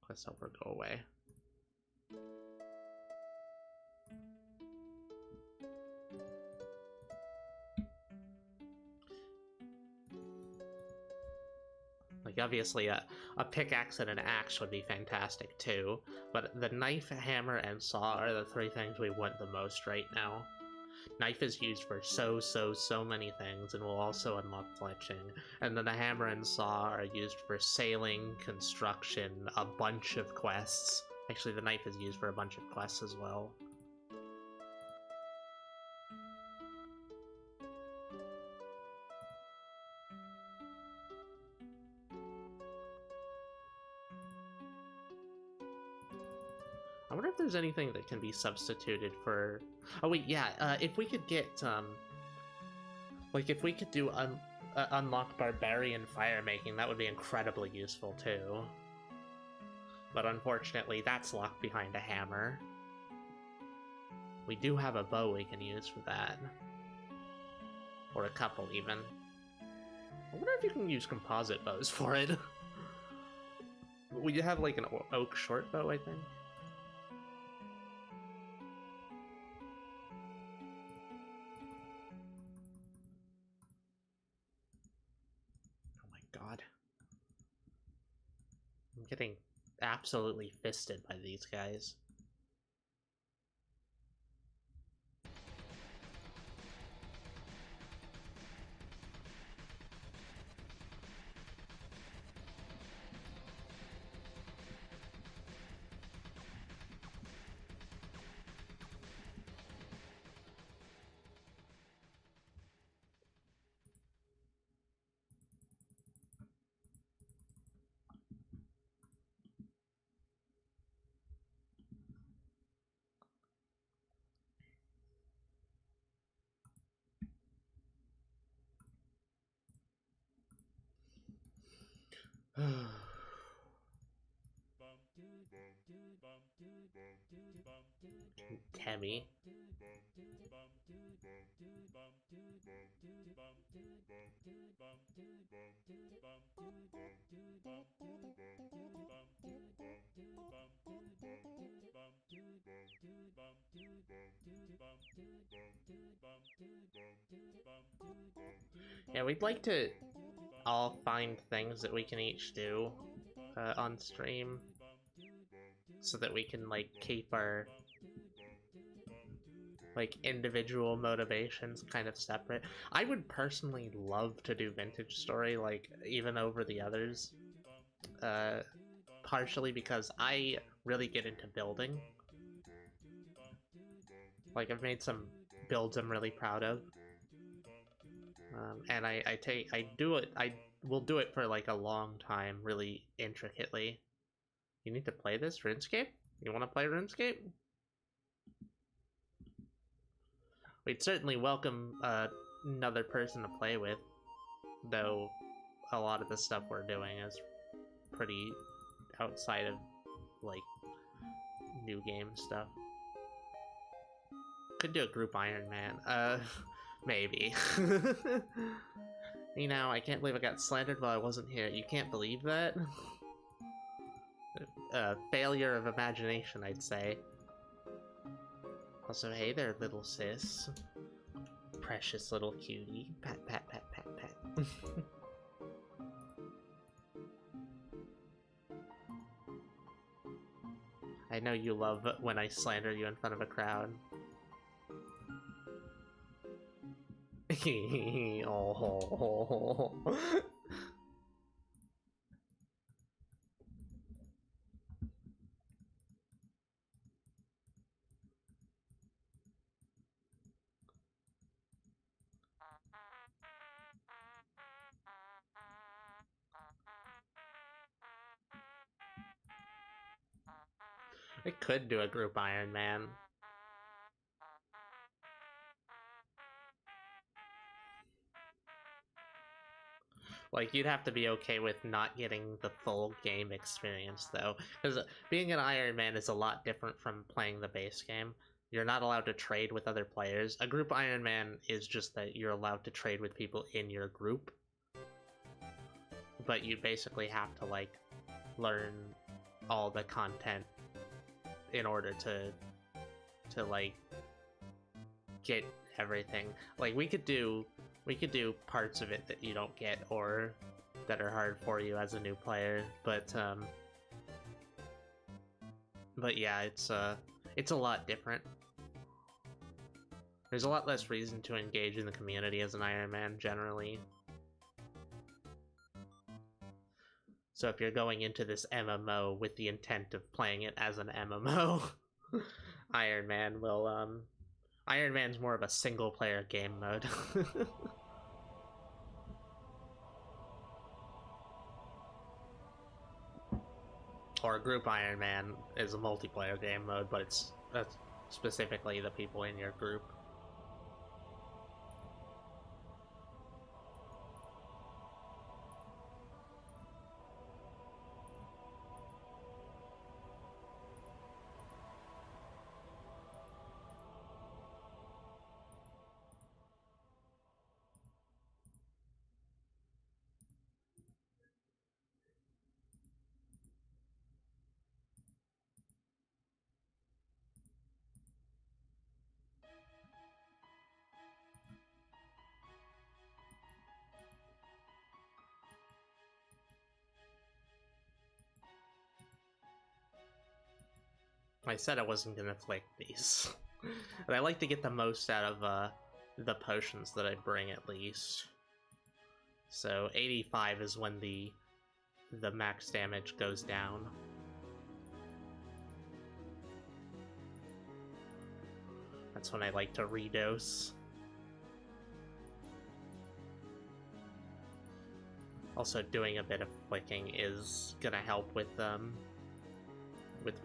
quest helper go away. Like, obviously, a pickaxe and an axe would be fantastic, too. But the knife, hammer, and saw are the 3 things we want the most right now. Knife is used for so many things and will also unlock fletching. And then the hammer and saw are used for sailing, construction, a bunch of quests. Actually, the knife is used for a bunch of quests as well. I wonder if there's anything that can be substituted for... Oh wait, yeah, if we could get, like if we could do unlock barbarian fire making, that would be incredibly useful too. But unfortunately, that's locked behind a hammer. We do have a bow we can use for that. Or a couple, even. I wonder if you can use composite bows for it. We have, like, an oak short bow, I think. Oh my god. I'm getting absolutely fisted by these guys. Temmie. Yeah, we'd like to all find things that we can each do on stream so that we can, like, keep our, like, individual motivations kind of separate. I would personally love to do Vintage Story, like, even over the others. Partially because I really get into building. Like, I've made some builds I'm really proud of. And I will do it for, like, a long time, really intricately. You need to play this, RuneScape? You want to play RuneScape? We'd certainly welcome another person to play with, though a lot of the stuff we're doing is pretty outside of, like, new game stuff. Could do a group Iron Man. Maybe. You know, I can't believe I got slandered while I wasn't here. You can't believe that? Failure of imagination, I'd say. Also, hey there, little sis. Precious little cutie. Pat, pat, pat, pat, pat. I know you love when I slander you in front of a crowd. Oh. I could do a group Iron Man. Like, you'd have to be okay with not getting the full game experience, though. Because being an Iron Man is a lot different from playing the base game. You're not allowed to trade with other players. A group Iron Man is just that you're allowed to trade with people in your group. But you basically have to, like, learn all the content in order to like, get everything. Like, we could do parts of it that you don't get or that are hard for you as a new player, but yeah, it's a lot different. There's a lot less reason to engage in the community as an Iron Man generally. So if you're going into this MMO with the intent of playing it as an MMO, Iron Man will Iron Man's more of a single player game mode. Or Group Iron Man is a multiplayer game mode, but that's specifically the people in your group. I said I wasn't gonna flick these. And I like to get the most out of the potions that I bring at least. So 85 is when the max damage goes down. That's when I like to redose. Also, doing a bit of flicking is gonna help with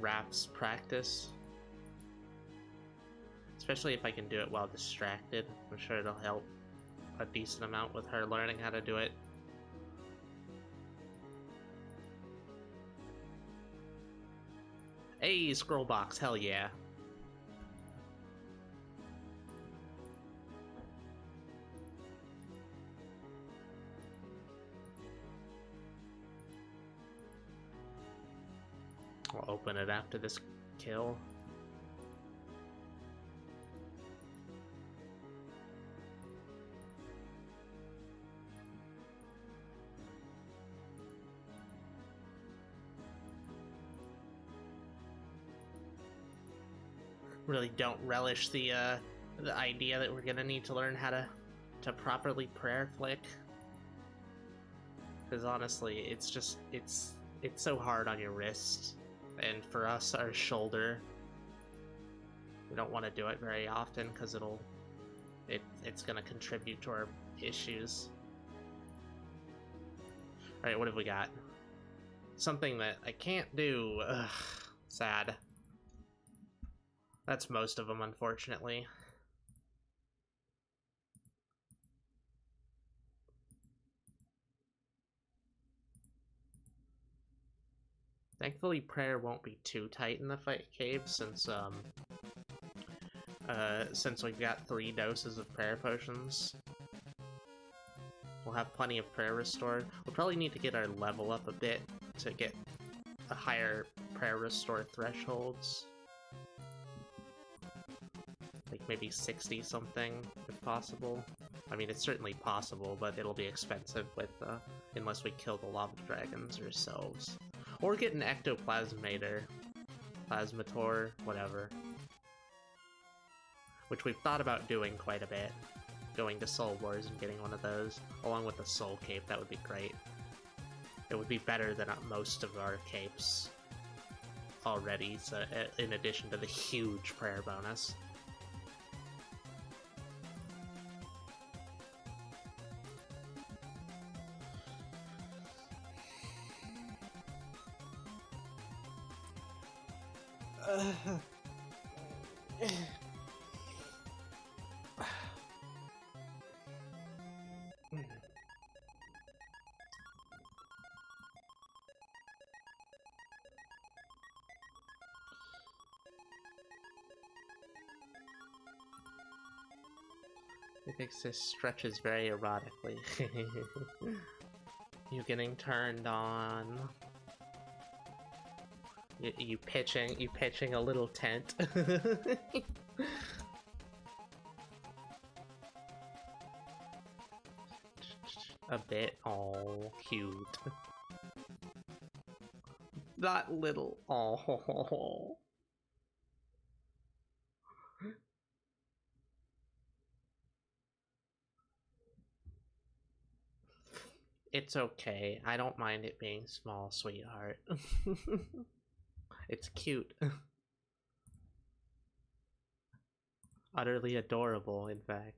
Raph's practice. Especially if I can do it while distracted. I'm sure it'll help a decent amount with her learning how to do it. Hey, scroll box, hell yeah. I'll open it after this kill. Really don't relish the idea that we're gonna need to learn how to properly prayer flick. Because honestly, it's so hard on your wrist. And for us, our shoulder, we don't want to do it very often because it's gonna contribute to our issues. Alright, what have we got? Something that I can't do. Ugh, sad. That's most of them, unfortunately. Thankfully, prayer won't be too tight in the fight cave since we've got 3 doses of prayer potions. We'll have plenty of prayer restore. We'll probably need to get our level up a bit to get a higher prayer restore thresholds. Like maybe 60 something, if possible. I mean, it's certainly possible, but it'll be expensive with unless we kill the lava dragons ourselves. Or get an ectoplasmator, plasmator, whatever. Which we've thought about doing quite a bit. Going to Soul Wars and getting one of those, along with the Soul Cape, that would be great. It would be better than most of our capes already, so in addition to the huge prayer bonus. He thinks this stretches very erotically. You getting turned on. You pitching a little tent. A bit. Oh, cute. Not little. Oh. It's okay. I don't mind it being small, sweetheart. It's cute. Utterly adorable, in fact.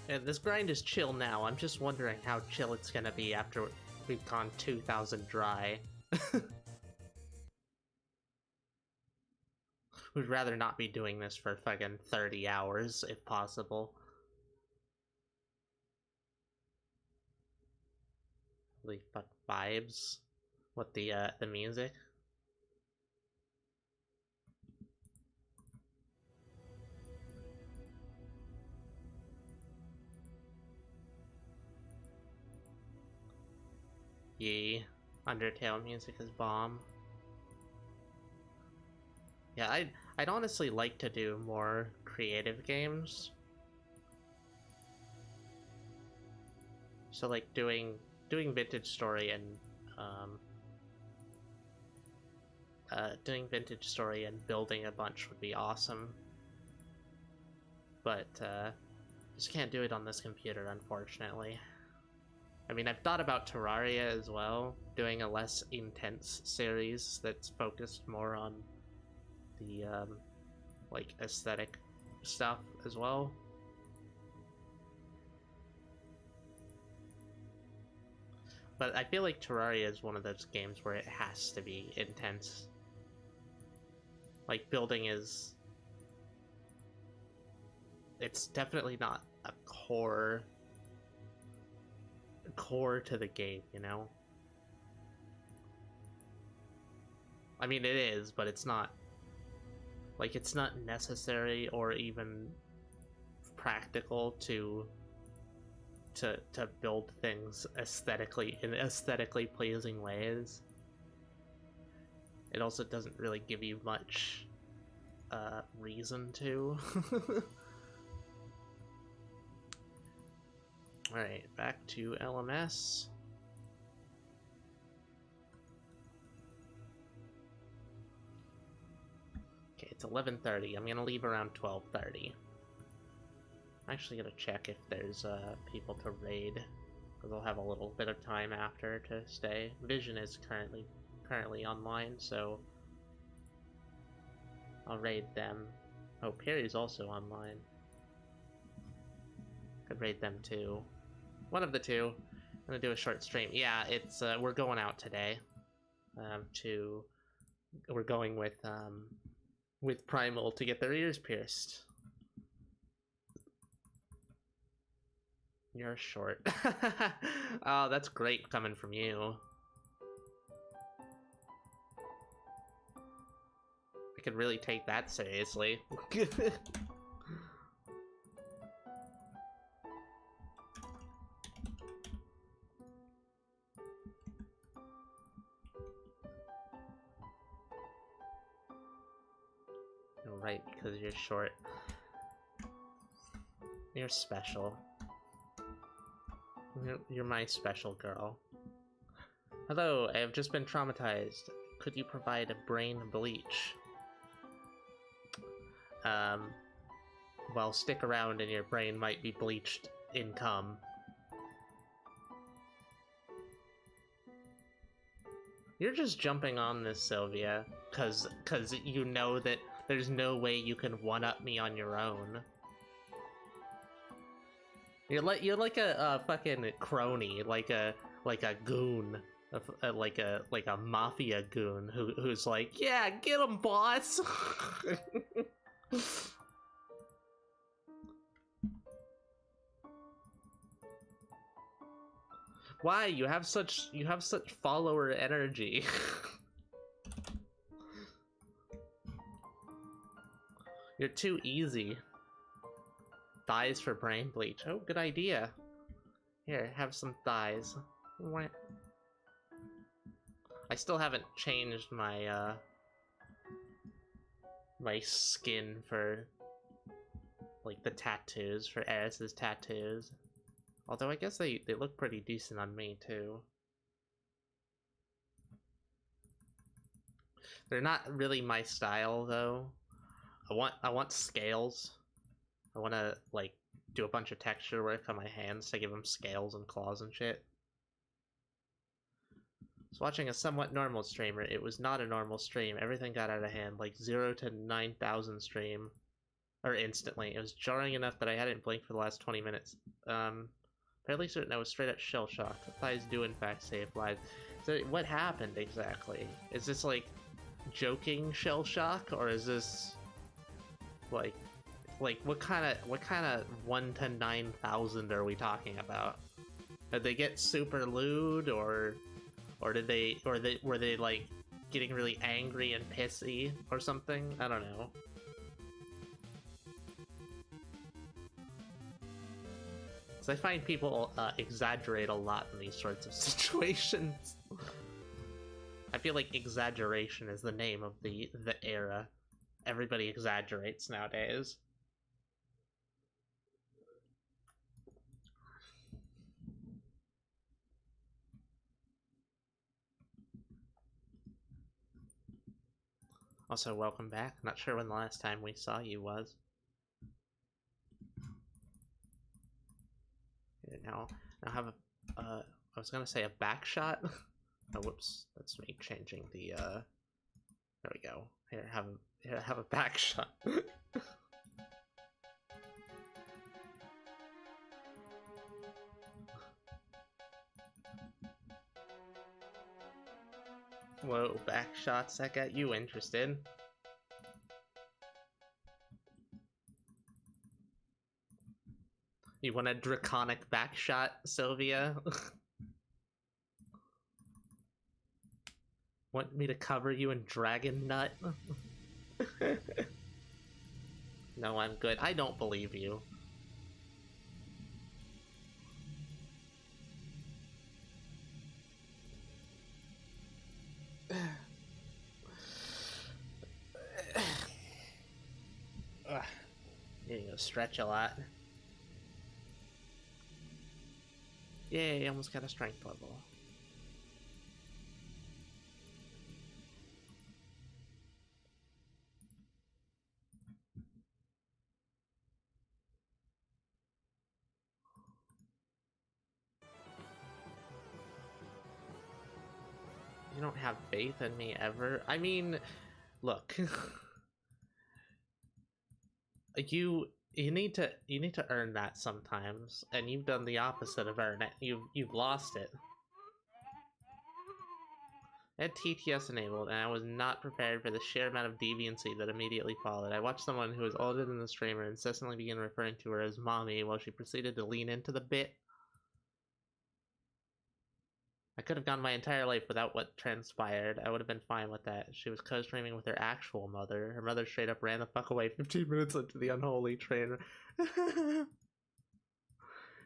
And this grind is chill now. I'm just wondering how chill it's gonna be after we've gone 2,000 dry. We'd rather not be doing this for fucking 30 hours, if possible. Holy fuck vibes. What, the music? Yee. Undertale music is bomb. Yeah, I'd honestly like to do more creative games. So like doing Vintage Story and doing Vintage Story and building a bunch would be awesome. But just can't do it on this computer, unfortunately. I mean, I've thought about Terraria as well, doing a less intense series that's focused more on the like aesthetic stuff as well. But I feel like Terraria is one of those games where it has to be intense. Like, building is... It's definitely not a core to the game, you know? I mean, it is, but it's not... Like, it's not necessary or even practical to build things aesthetically in aesthetically pleasing ways. It also doesn't really give you much reason to. Alright, back to LMS. Okay, it's 11:30. I'm gonna leave around 12:30. I'm actually gonna check if there's people to raid, because I'll have a little bit of time after to stay. Vision is currently online, so I'll raid them. Oh, Perry's also online. Could raid them too. One of the two. I'm gonna do a short stream. Yeah, it's we're going out today. We're going with Primal to get their ears pierced. You're short. Oh, that's great coming from you. I could really take that seriously. Right, because you're short. You're special. You're my special girl. Hello, I have just been traumatized. Could you provide a brain bleach? Well, stick around and your brain might be bleached in cum. You're just jumping on this, Sylvia, cause you know that there's no way you can one-up me on your own. You're like a fucking crony, like a goon, like a mafia goon who's like, yeah, get him, boss. Why? You have such follower energy. You're too easy. Thighs for brain bleach. Oh, good idea. Here, have some thighs. I still haven't changed my my skin for like the tattoos, for Eris's tattoos. Although I guess they look pretty decent on me too. They're not really my style though. I want scales. I want to like do a bunch of texture work on my hands to give them scales and claws and shit. I was watching a somewhat normal streamer. It was not a normal stream. Everything got out of hand. Like 0 to 9,000 stream. Or instantly. It was jarring enough that I hadn't blinked for the last 20 minutes. Fairly certain I was straight up shell shocked. Thighs do in fact save lives. So what happened exactly? Is this like joking shell shock, or is this like what kind of 1 to 9,000 are we talking about? Did they get super lewd, or were they like getting really angry and pissy or something? I don't know. I find people exaggerate a lot in these sorts of situations. I feel like exaggeration is the name of the era. Everybody exaggerates nowadays. Also, welcome back. Not sure when the last time we saw you was. Now have a, I was gonna say a back shot. Oh, whoops, that's me changing the, there we go. Here, have a back shot. Whoa, back shots, that got you interested. You want a draconic backshot, Sylvia? Want me to cover you in dragon nut? No, I'm good. I don't believe you. You're gonna stretch a lot. Yay, almost got a strength level. You don't have faith in me ever? I mean, look. you need to earn that sometimes, and you've done the opposite of earn it. You've lost it. I had TTS enabled, and I was not prepared for the sheer amount of deviancy that immediately followed. I watched someone who was older than the streamer incessantly begin referring to her as mommy while she proceeded to lean into the bit. I could have gone my entire life without what transpired. I would have been fine with that. She was co-streaming with her actual mother. Her mother straight up ran the fuck away 15 minutes into the unholy train.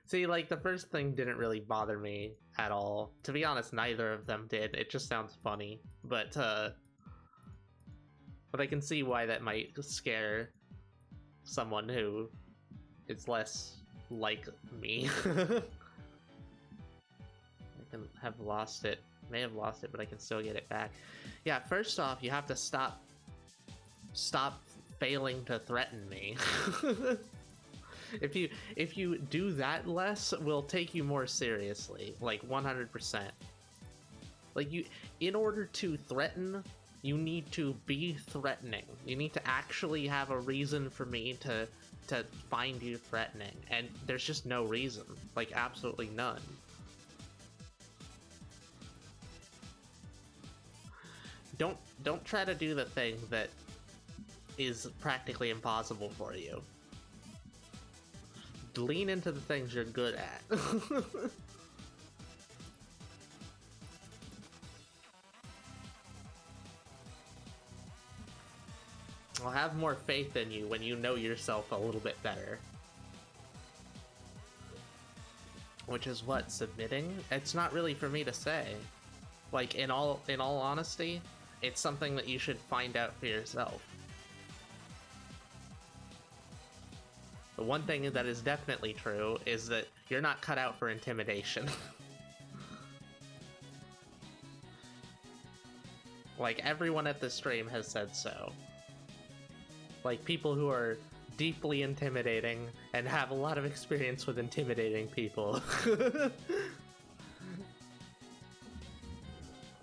See, like, the first thing didn't really bother me at all. To be honest, neither of them did. It just sounds funny. But I can see why that might scare someone who is less like me. Have lost it. May have lost it, but I can still get it back. Yeah, first off, you have to stop failing to threaten me. If you do that less, we'll take you more seriously, like 100%. Like, in order to threaten, you need to be threatening. You need to actually have a reason for me to find you threatening, and there's just no reason, like absolutely none. Don't try to do the thing that is practically impossible for you. Lean into the things you're good at. I'll have more faith in you when you know yourself a little bit better. Which is what, submitting? It's not really for me to say. Like, in all honesty, it's something that you should find out for yourself. The one thing that is definitely true is that you're not cut out for intimidation. Like, everyone at this stream has said so. Like, people who are deeply intimidating and have a lot of experience with intimidating people.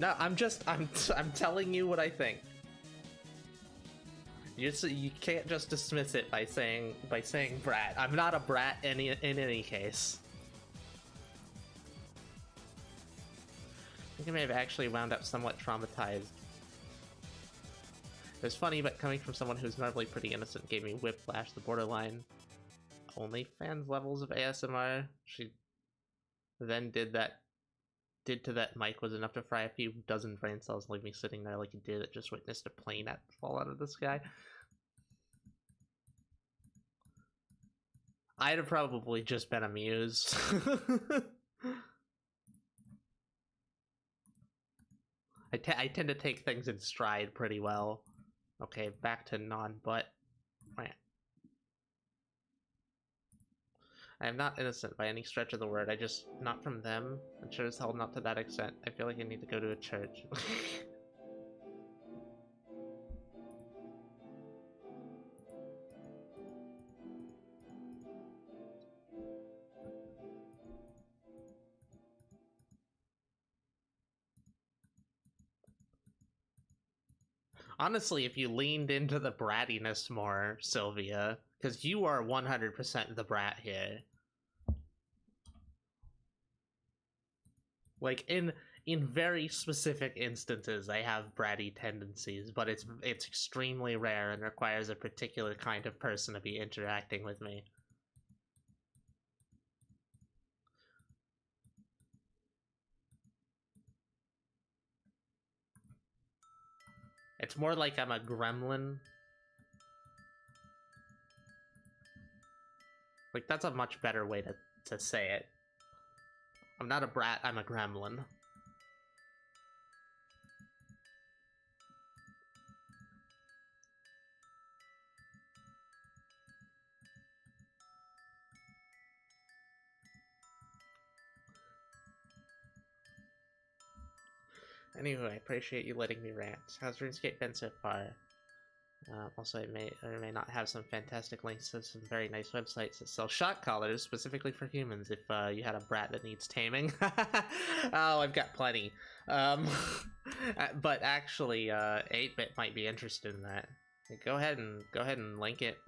No, I'm telling you what I think. You can't just dismiss it by saying brat. I'm not a brat in any case. I think I may have actually wound up somewhat traumatized. It was funny, but coming from someone who's normally pretty innocent gave me whiplash, the borderline OnlyFans levels of ASMR. She then did to that mic was enough to fry a few dozen brain cells and leave me sitting there like a deer that just witnessed a plane fall out of the sky. I'd have probably just been amused. I tend to take things in stride pretty well. Okay, back to non-butt. I am not innocent by any stretch of the word. I just, not from them, and sure as hell not to that extent. I feel like I need to go to a church. Honestly, if you leaned into the brattiness more, Sylvia, because you are 100% the brat here. Like, in very specific instances, I have bratty tendencies, but it's extremely rare and requires a particular kind of person to be interacting with me. It's more like I'm a gremlin. Like, that's a much better way to say it. I'm not a brat, I'm a gremlin. Anyway, I appreciate you letting me rant. How's RuneScape been so far? Also, I may or may not have some fantastic links to some very nice websites that sell shot collars specifically for humans if you had a brat that needs taming. Oh, I've got plenty. But actually, 8-Bit might be interested in that. Go ahead and link it,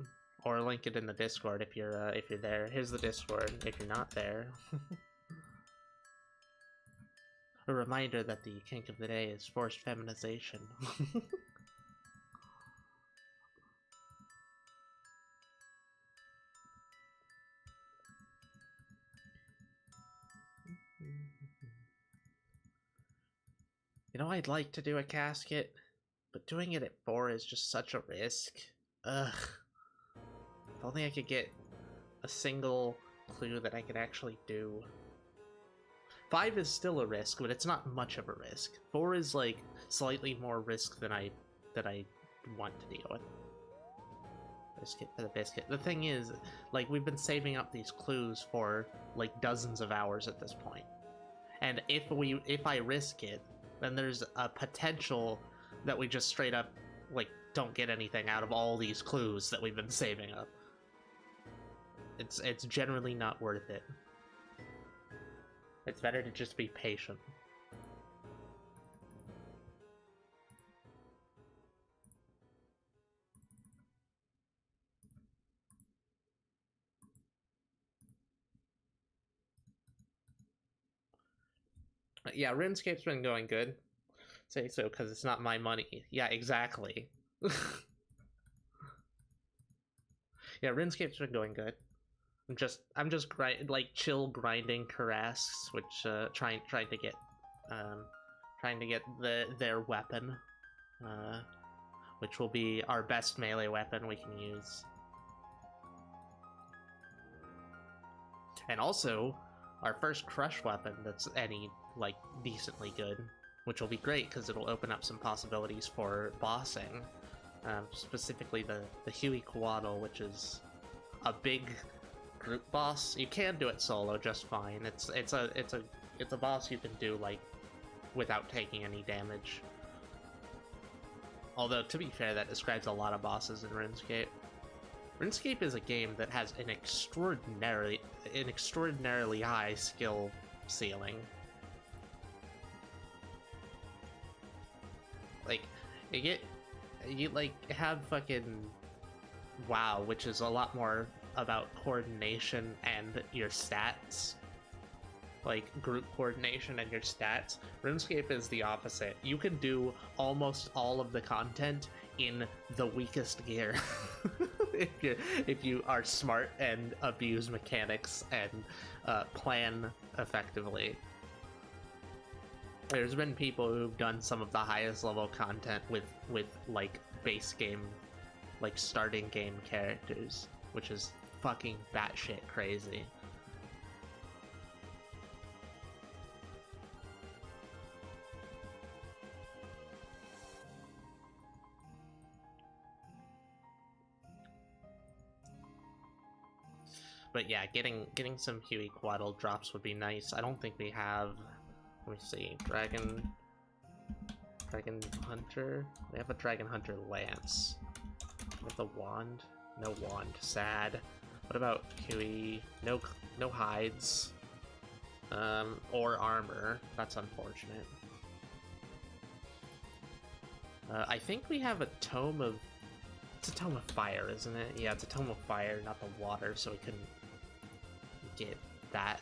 or link it in the Discord if you're there. Here's the Discord if you're not there. A reminder that the kink of the day is forced feminization. You know, I'd like to do a casket, but doing it at 4 is just such a risk. Ugh. If only I could get a single clue that I could actually do. 5 is still a risk, but it's not much of a risk. 4 is, like, slightly more risk than I want to deal with. Biscuit for the biscuit. The thing is, like, we've been saving up these clues for, like, dozens of hours at this point. And if I risk it, then there's a potential that we just straight up, like, don't get anything out of all these clues that we've been saving up. It's generally not worth it. It's better to just be patient. Yeah, RuneScape's been going good. Say so because it's not my money. Yeah, exactly. Yeah, RuneScape's been going good. I'm just chill grinding Karasks, which trying to get their weapon, which will be our best melee weapon we can use. And also our first crush weapon that's any, like, decently good, which will be great because it'll open up some possibilities for bossing, specifically the Huey Quaddle, which is a big group boss. You can do it solo just fine. It's a boss you can do, like, without taking any damage. Although, to be fair, that describes a lot of bosses in RuneScape. RuneScape is a game that has an extraordinarily high skill ceiling. Like, you like have fucking WoW, which is a lot more about coordination and your stats. Like group coordination and your stats. RuneScape is the opposite. You can do almost all of the content in the weakest gear. if you are smart and abuse mechanics and plan effectively. There's been people who've done some of the highest level content with like base game, like starting game characters, which is fucking batshit crazy. But yeah, getting some Huey Quaddle drops would be nice. I don't think we have. Let me see. Dragon Hunter. We have a Dragon Hunter lance. With the wand. No wand. Sad. What about Huey? No hides. Or armor. That's unfortunate. I think we have a Tome of. It's a Tome of Fire, isn't it? Yeah, it's a Tome of Fire, not the water, so we couldn't get that.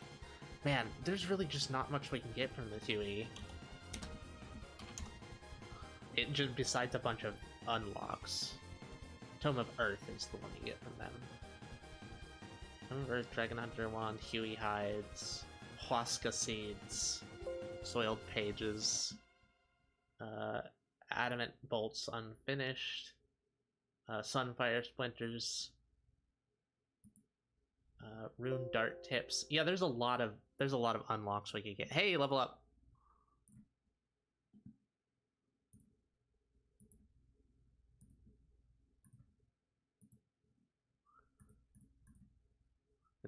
Man, there's really just not much we can get from the Huey. It just, besides a bunch of unlocks. Tome of Earth is the one you get from them. Tome of Earth, Dragon Hunter Wand, Huey Hides, Huasca Seeds, Soiled Pages, Adamant Bolts Unfinished, Sunfire Splinters, Rune Dart Tips. Yeah, there's a lot of unlocks we could get. Hey, level up.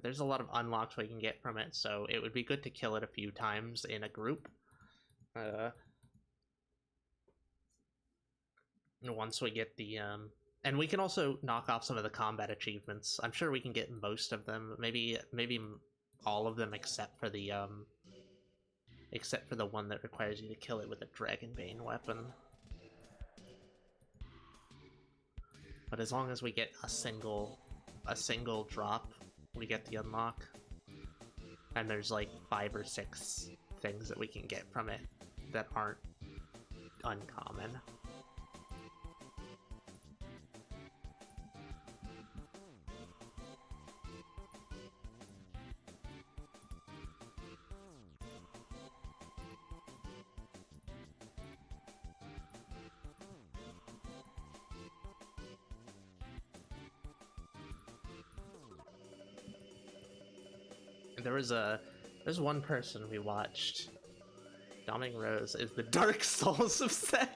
There's a lot of unlocks we can get from it, so it would be good to kill it a few times in a group. Once we get the and we can also knock off some of the combat achievements. I'm sure we can get most of them. Maybe all of them except for the one that requires you to kill it with a Dragonbane weapon. But as long as we get a single drop, we get the unlock. And there's like 5 or 6 things that we can get from it that aren't uncommon. There's one person we watched. Doming Rose is the Dark Souls of sex.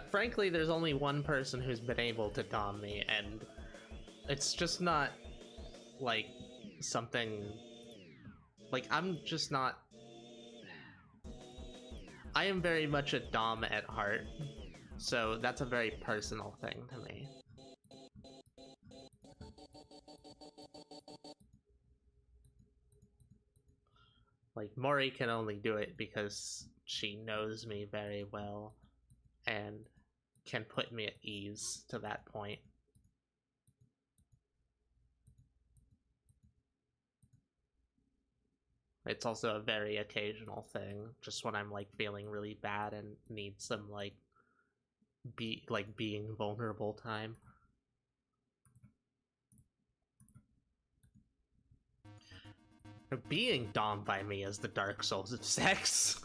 Frankly, there's only one person who's been able to dom me, and it's just not like something like I'm just not. I am very much a dom at heart. So that's a very personal thing to me. Like, Mori can only do it because she knows me very well and can put me at ease to that point. It's also a very occasional thing, just when I'm like feeling really bad and need some like being vulnerable time. Being domed by me is the Dark Souls of sex.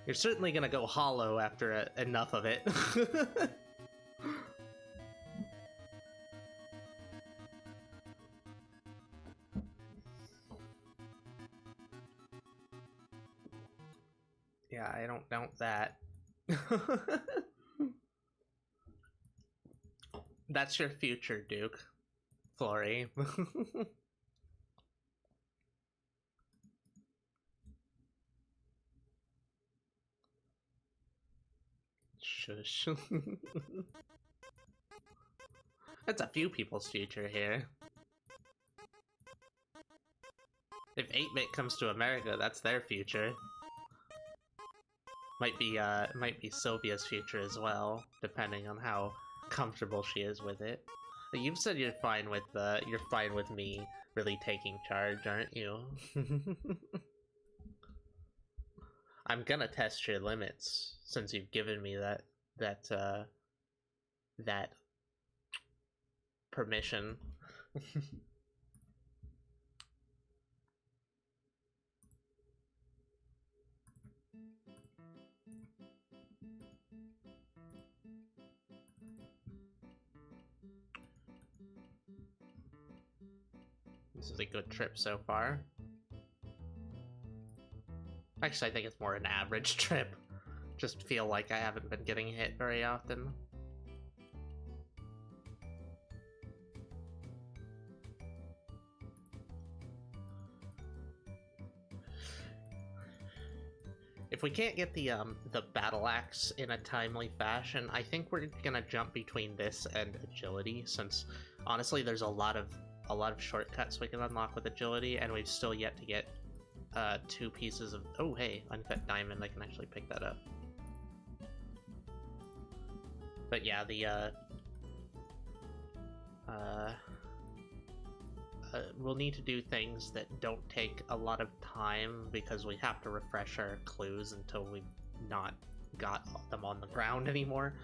You're certainly gonna go hollow after enough of it. Yeah, I don't doubt that. That's your future, Duke. Flory. Shush. That's a few people's future here. If 8-Bit comes to America, that's their future. Might be Sylvia's future as well, depending on how comfortable she is with it. You've said you're fine with me really taking charge, aren't you? I'm gonna test your limits since you've given me that permission. This is a good trip so far. Actually, I think it's more an average trip. Just feel like I haven't been getting hit very often. If we can't get the battle axe in a timely fashion, I think we're gonna jump between this and agility, since honestly there's a lot of shortcuts we can unlock with agility, and we've still yet to get 2 pieces of... Oh hey, uncut diamond, I can actually pick that up. But yeah, the we'll need to do things that don't take a lot of time, because we have to refresh our clues until we've not got them on the ground anymore.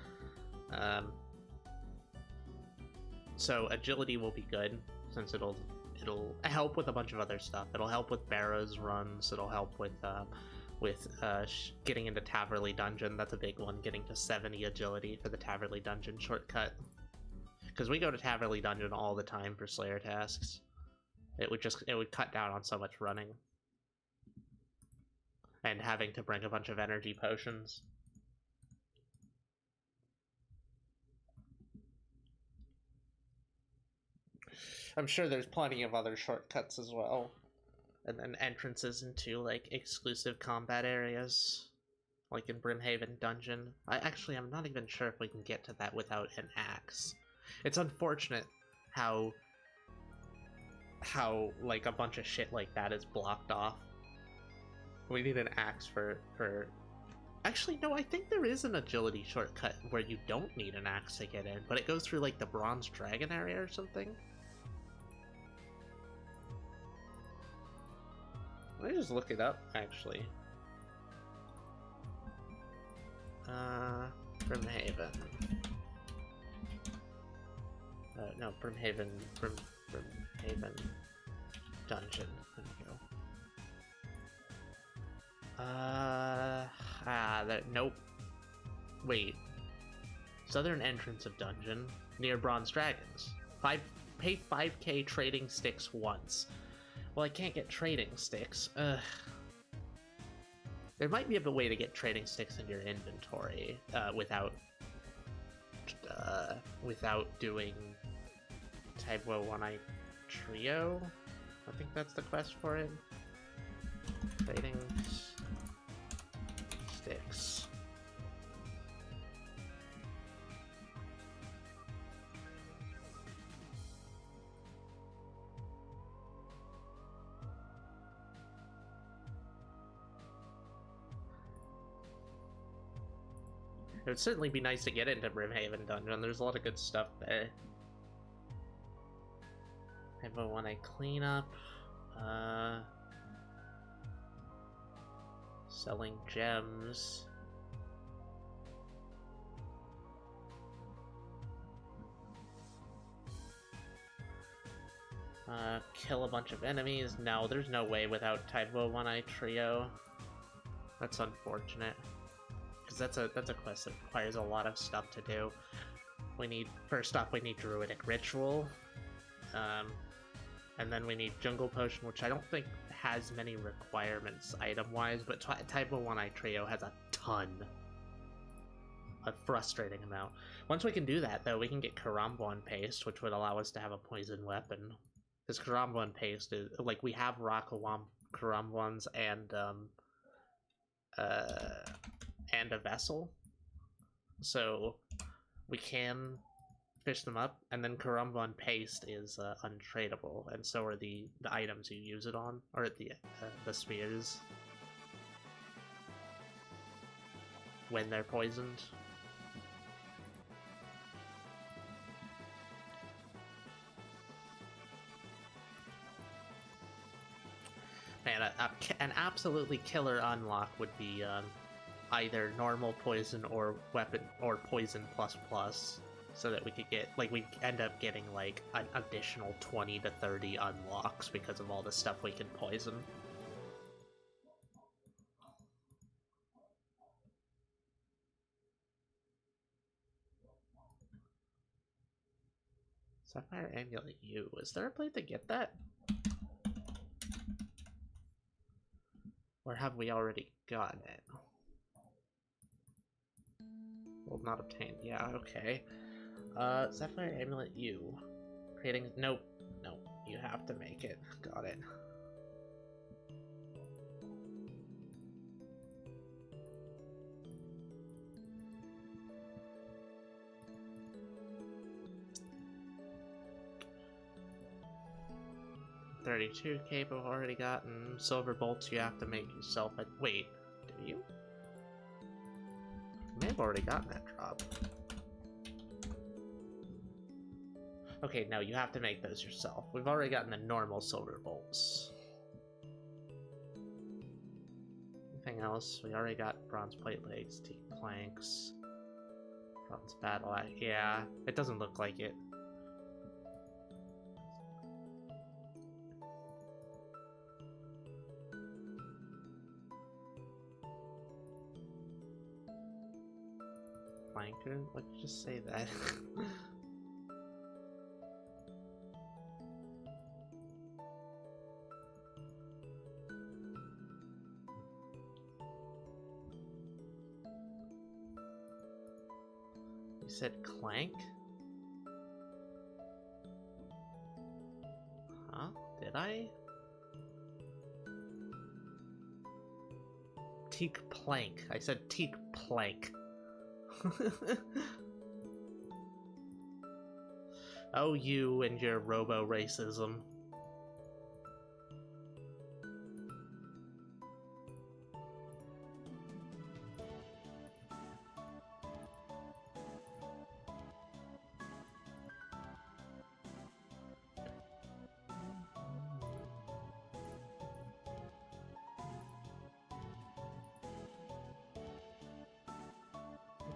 So agility will be good, since it'll help with a bunch of other stuff. It'll help with Barrow's runs, it'll help with getting into Taverley Dungeon. That's a big one, getting to 70 agility for the Taverley Dungeon shortcut. Because we go to Taverley Dungeon all the time for Slayer tasks. It would cut down on so much running. And having to bring a bunch of energy potions. I'm sure there's plenty of other shortcuts as well. And then entrances into, like, exclusive combat areas. Like in Brimhaven Dungeon. I'm not even sure if we can get to that without an axe. It's unfortunate how like a bunch of shit like that is blocked off. We need an axe for... Actually, no, I think there is an agility shortcut where you don't need an axe to get in, but it goes through like the Bronze Dragon area or something. Let me just look it up, actually. Brimhaven. No, Brimhaven Dungeon. There we go. Nope. Wait. Southern entrance of dungeon, near Bronze Dragons. Pay 5k trading sticks once. Well, I can't get trading sticks. Ugh. There might be a way to get trading sticks in your inventory, without doing Tybo One-Eye Trio. I think that's the quest for it. Trading sticks. It would certainly be nice to get into Brimhaven Dungeon. There's a lot of good stuff there. Tybo One-Eye Cleanup. Selling gems. Kill a bunch of enemies. No, there's no way without Tybo One-Eye Trio. That's unfortunate. Because that's a quest that requires a lot of stuff to do. First off, we need Druidic Ritual. And then we need Jungle Potion, which I don't think has many requirements item-wise, but Tybo One-Eye Trio has a ton. A frustrating amount. Once we can do that, though, we can get Karambwan Paste, which would allow us to have a poison weapon. Because Karambwan Paste is... Like, we have Karambwans and a vessel. So, we can fish them up, and then Karumba and Paste is untradeable, and so are the items you use it on, or the spears when they're poisoned. Man, an absolutely killer unlock would be either normal poison or weapon or poison plus, so that we could get we end up getting like an additional 20 to 30 unlocks because of all the stuff we can poison. Sapphire Amulet U. Is there a way to get that? Or have we already gotten it? Well, not obtained. Yeah, okay. Sapphire Amulet U. Creating... Nope. Nope. You have to make it. Got it. $32 cape I've already gotten. Silver bolts you have to make yourself. Wait, do you? You may have already gotten that drop. Okay, no, you have to make those yourself. We've already gotten the normal silver bolts. Anything else? We already got bronze plate legs, teak planks, bronze battle axe. Yeah, it doesn't look like it. Planker? Why'd you just say that? You said clank? Huh? Did I? Teak plank. I said teak plank. Oh, you and your robo-racism.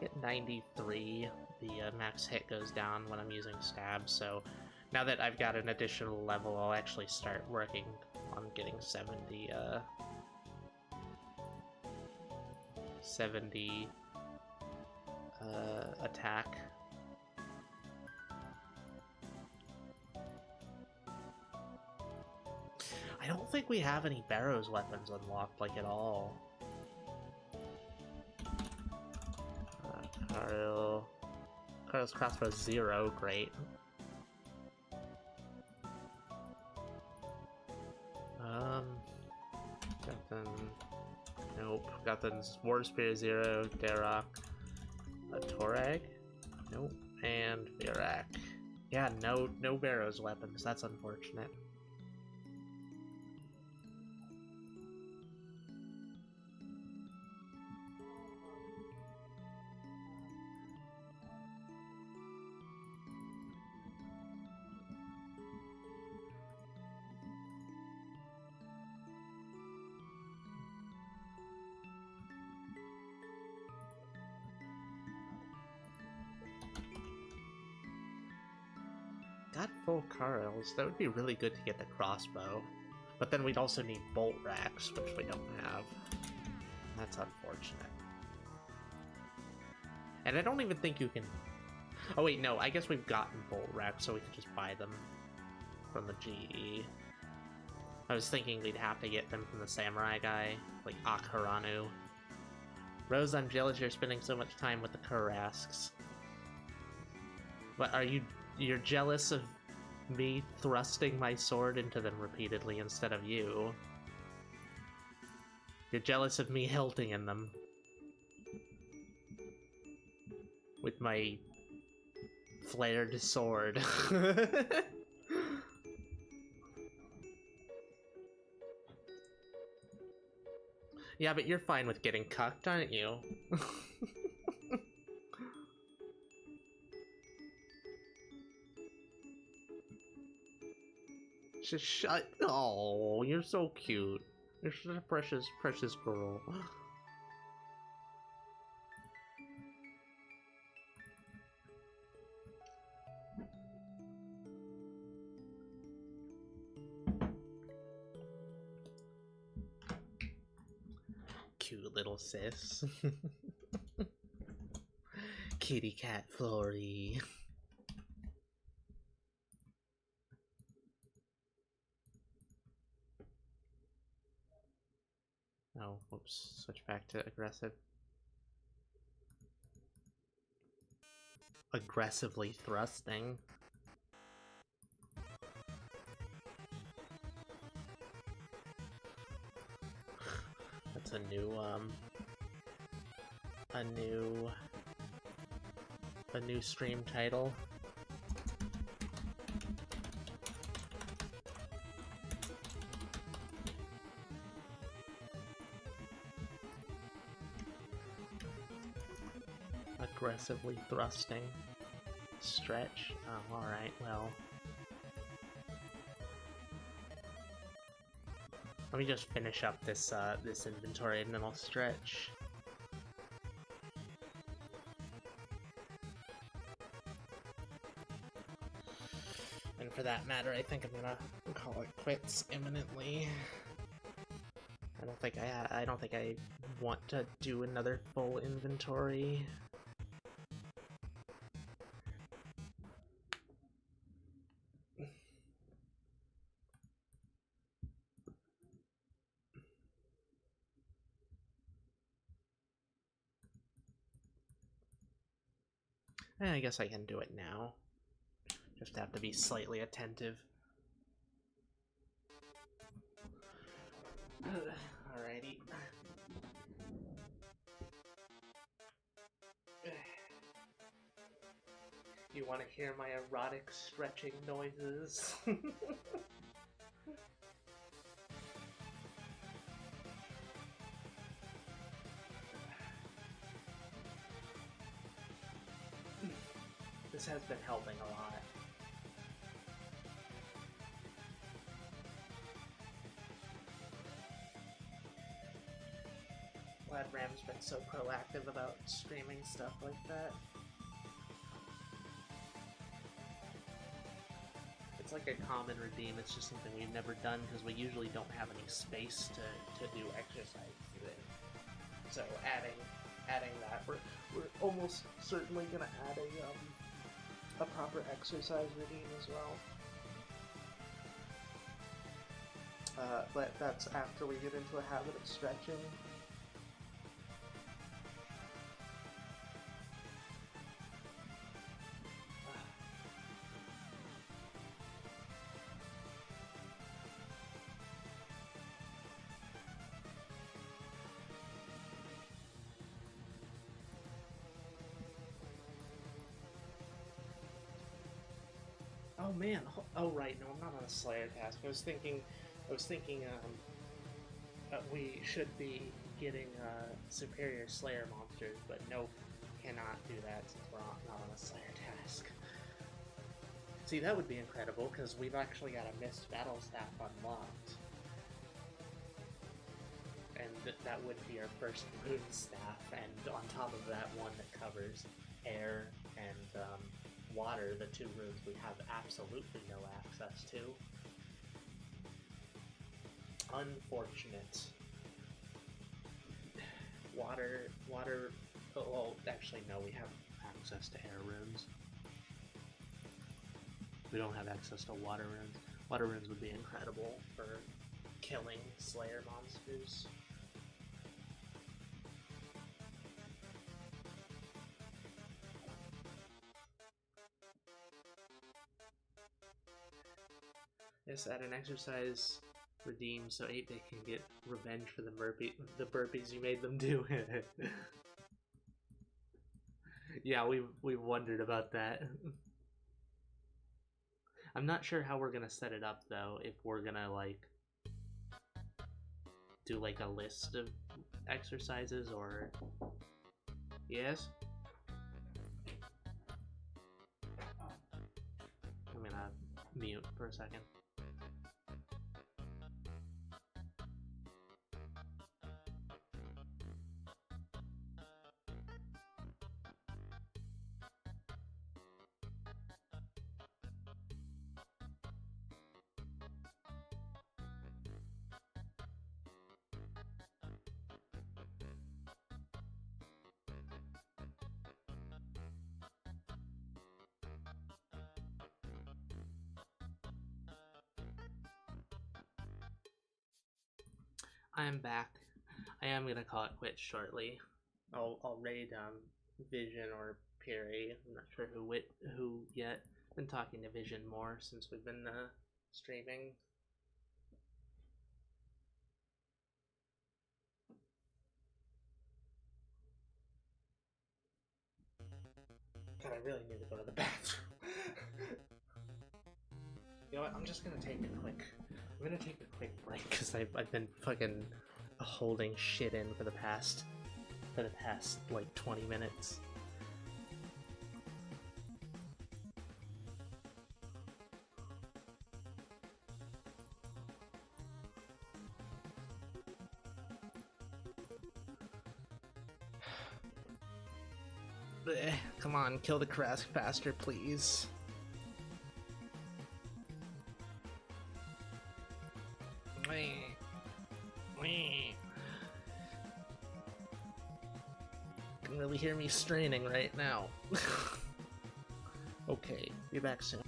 Get 93, the max hit goes down when I'm using stab, so now that I've got an additional level, I'll actually start working on getting 70 attack. I don't think we have any Barrows weapons unlocked, like, at all. Carl's crossbow 0, great. Got nope. Got the War Spear 0, Darok, a Torag, nope, and Virak. Yeah, no Barrows weapons. That's unfortunate. Got full Carls. That would be really good to get the crossbow. But then we'd also need bolt racks, which we don't have. That's unfortunate. And I don't even think you can... Oh wait, no, I guess we've gotten bolt racks, so we could just buy them from the GE. I was thinking we'd have to get them from the samurai guy, like Akharanu. Rose, I'm jealous you're spending so much time with the Kurasks. But are you... You're jealous of me thrusting my sword into them repeatedly instead of you. You're jealous of me hilting in them. With my flared sword. Yeah, but you're fine with getting cucked, aren't you? Just shut. Oh, you're so cute. You're such a precious, precious girl. Cute little sis. Kitty cat Flory. Oh, whoops. Switch back to aggressive. Aggressively thrusting. That's a new stream title. Aggressively thrusting. Stretch. Oh, alright, well. Let me just finish up this this inventory and then I'll stretch. And for that matter, I think I'm gonna call it quits imminently. I don't think I want to do another full inventory. I guess I can do it now. Just have to be slightly attentive. Alrighty. You want to hear my erotic stretching noises? This has been helping a lot. Glad Ram's been so proactive about streaming stuff like that. It's like a common redeem, it's just something we've never done because we usually don't have any space to do exercise to it. So adding that, we're almost certainly gonna add a proper exercise redeem as well. But that's after we get into a habit of stretching. Oh man! Oh right, no, I'm not on a Slayer task. I was thinking, we should be getting superior Slayer monsters, but nope, cannot do that since we're not on a Slayer task. See, that would be incredible because we've actually got a missed battle staff unlocked, and that would be our first rune staff. And on top of that, one that covers air and water, the two runes we have absolutely no access to. Unfortunate. Water, well, actually no, we have access to air runes. We don't have access to water runes. Water runes would be incredible for killing Slayer monsters. Yes, add an exercise redeem so 8-Bit can get revenge for the burpees you made them do. Yeah, we've wondered about that. I'm not sure how we're gonna set it up though, if we're gonna like do like a list of exercises or... Yes? I'm gonna mute for a second. I am back. I am gonna call it quits shortly. I'll raid Vision or Perry. I'm not sure who yet. Been talking to Vision more since we've been streaming. God, I really need to go to the bathroom. You know what? I'm just gonna take a quick. I'm gonna take a quick break because I've been fucking holding shit in for the past like 20 minutes. Blech, come on, kill the Krask faster, please. You can really hear me straining right now. Okay, be back soon.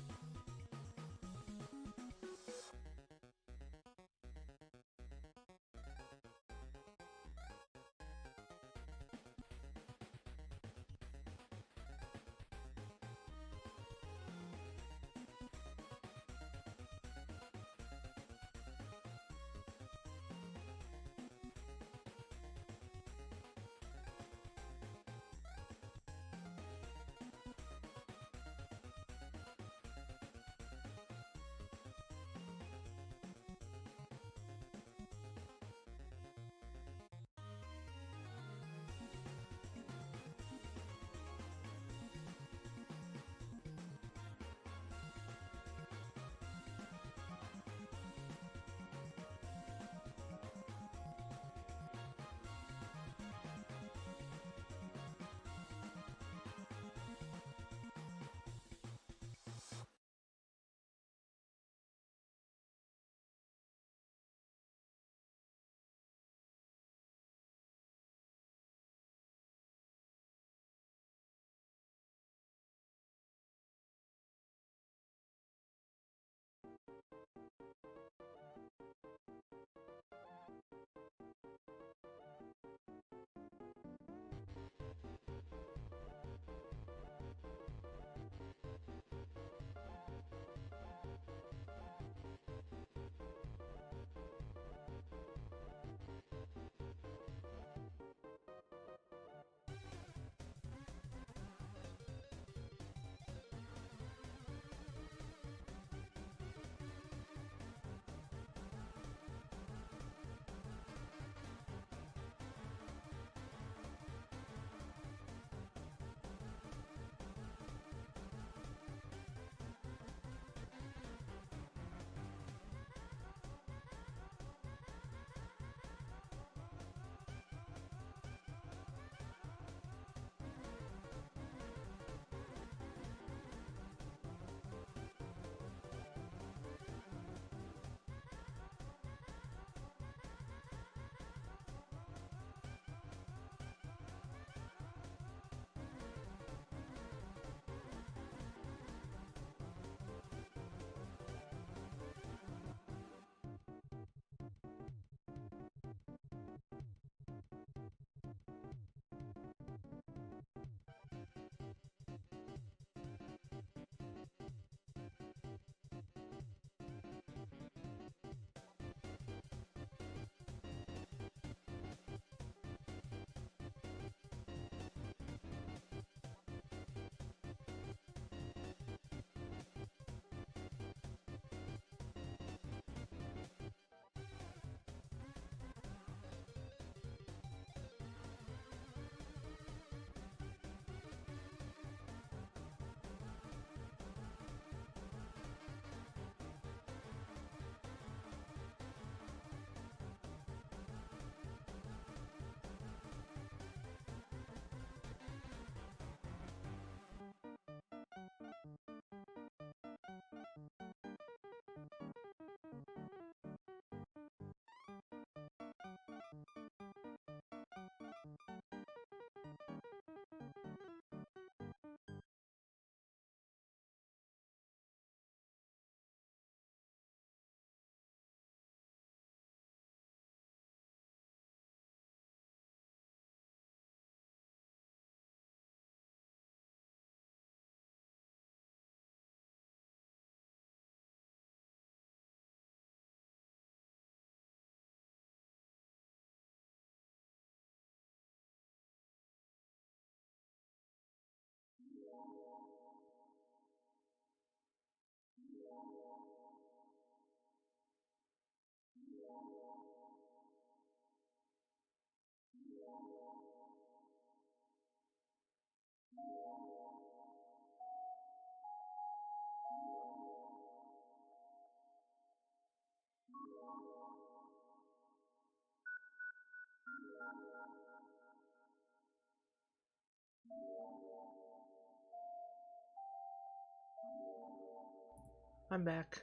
I'm back.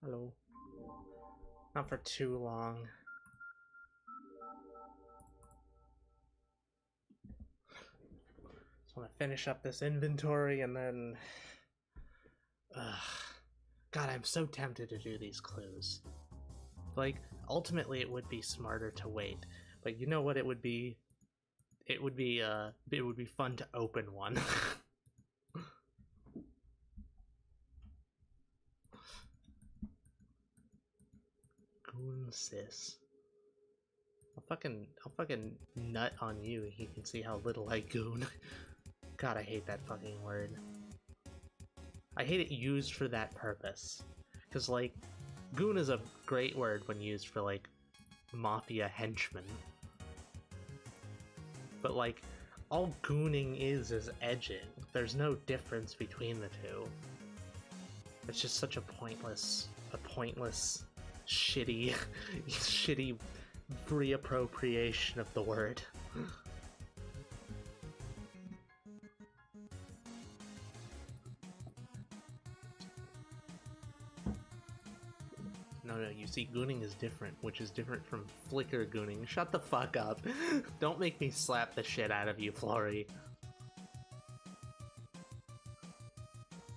Hello. Not for too long. Just want to finish up this inventory and then... God, I'm so tempted to do these clues. Like, ultimately it would be smarter to wait. But you know what it would be? It would be fun to open one. Goon sis. I'll fucking nut on you. You can see how little I goon. God, I hate that fucking word. I hate it used for that purpose. Cause like, goon is a great word when used for like mafia henchmen. But like, all gooning is edging. There's no difference between the two. It's just such a pointless, shitty, shitty reappropriation of the word. No, you see, gooning is different, which is different from flicker gooning. Shut the fuck up. Don't make me slap the shit out of you, Flory.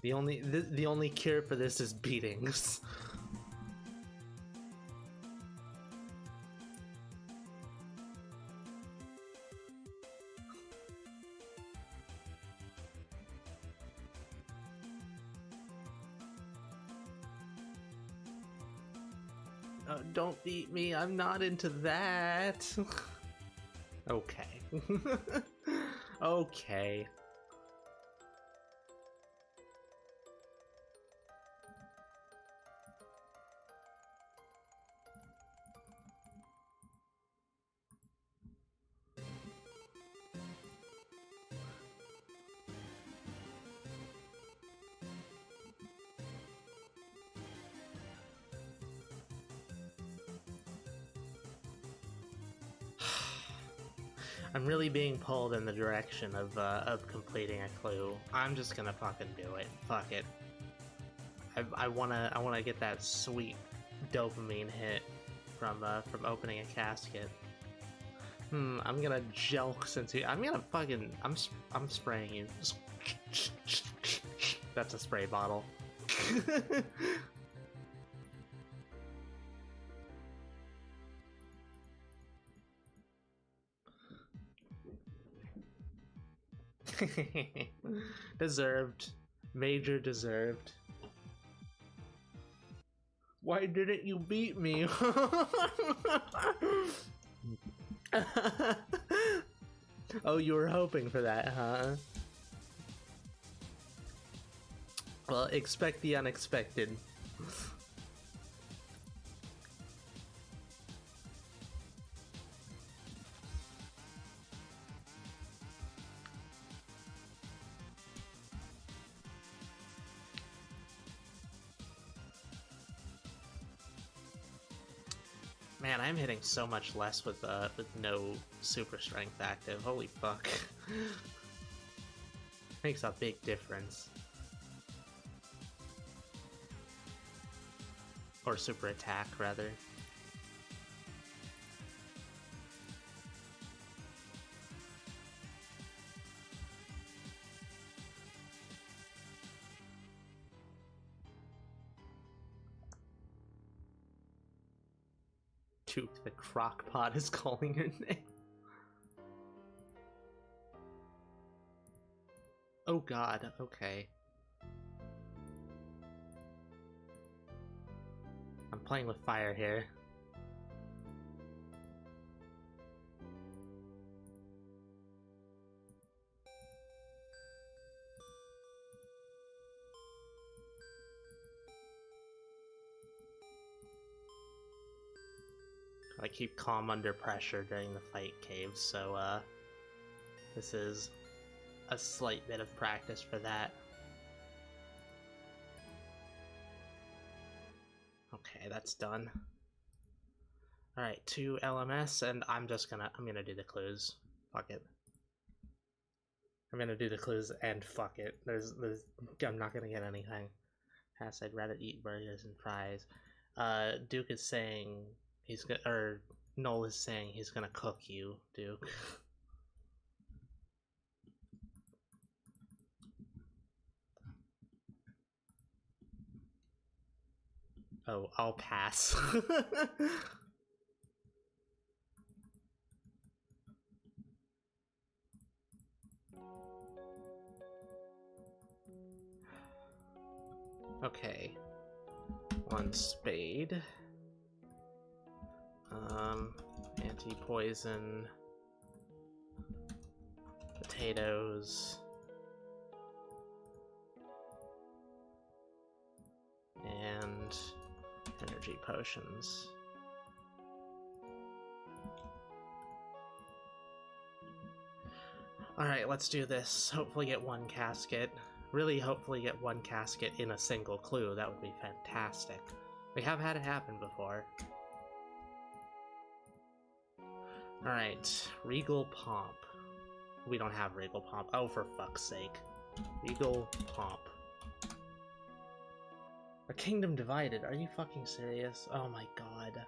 The only cure for this is beatings. Don't beat me, I'm not into that. Okay. Okay. I'm really being pulled in the direction of completing a clue. I'm just gonna fucking do it. Fuck it. I wanna get that sweet dopamine hit from opening a casket. I'm gonna jelk since I'm gonna fucking I'm spraying you. That's a spray bottle. Deserved. Major deserved. Why didn't you beat me? Oh, you were hoping for that, huh? Well, expect the unexpected. Man, I'm hitting so much less with no super strength active. Holy fuck. Makes a big difference. Or super attack, rather. Dude, the crock pot is calling your name. Oh god, okay. I'm playing with fire here. I keep calm under pressure during the fight caves, so this is a slight bit of practice for that. Okay, that's done. Alright, 2 LMS, and I'm gonna do the clues. Fuck it. I'm gonna do the clues and fuck it. I'm not gonna get anything. Has I'd rather eat burgers and fries. Duke is saying he's gonna, or Noel is saying he's gonna cook you, Duke. Oh, I'll pass. Okay. One spade. Anti-poison. Potatoes. And energy potions. Alright, let's do this. Hopefully get one casket. Really hopefully get one casket in a single clue. That would be fantastic. We have had it happen before. Alright, Regal Pomp. We don't have Regal Pomp. Oh, for fuck's sake. Regal Pomp. A Kingdom Divided. Are you fucking serious? Oh my god.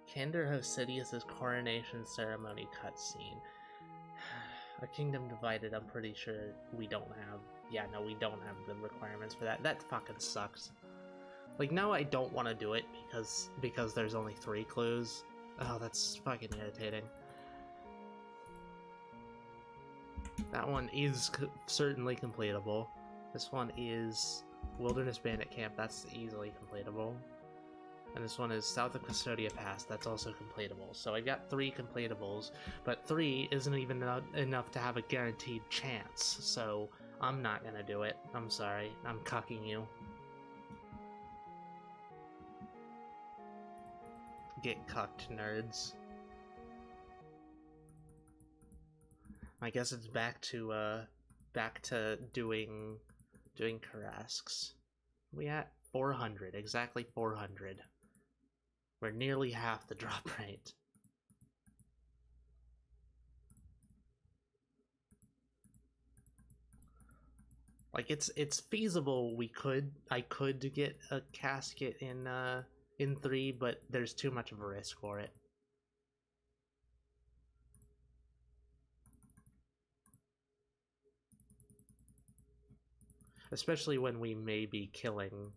Candor of Sidious's coronation ceremony cutscene. A Kingdom Divided, I'm pretty sure we don't have. Yeah, no, we don't have the requirements for that. That fucking sucks. Like, now I don't want to do it because there's only 3 clues. Oh, that's fucking irritating. That one is certainly completable. This one is Wilderness Bandit Camp. That's easily completable. And this one is South of Custodia Pass. That's also completable. So I got 3 completables, but 3 isn't even enough to have a guaranteed chance. So I'm not gonna do it. I'm sorry. I'm cucking you. Get cucked, nerds. I guess it's back to doing Karasks. We at 400, exactly 400. We're nearly half the drop rate. Like it's feasible. I could get a casket in 3, but there's too much of a risk for it. Especially when we may be killing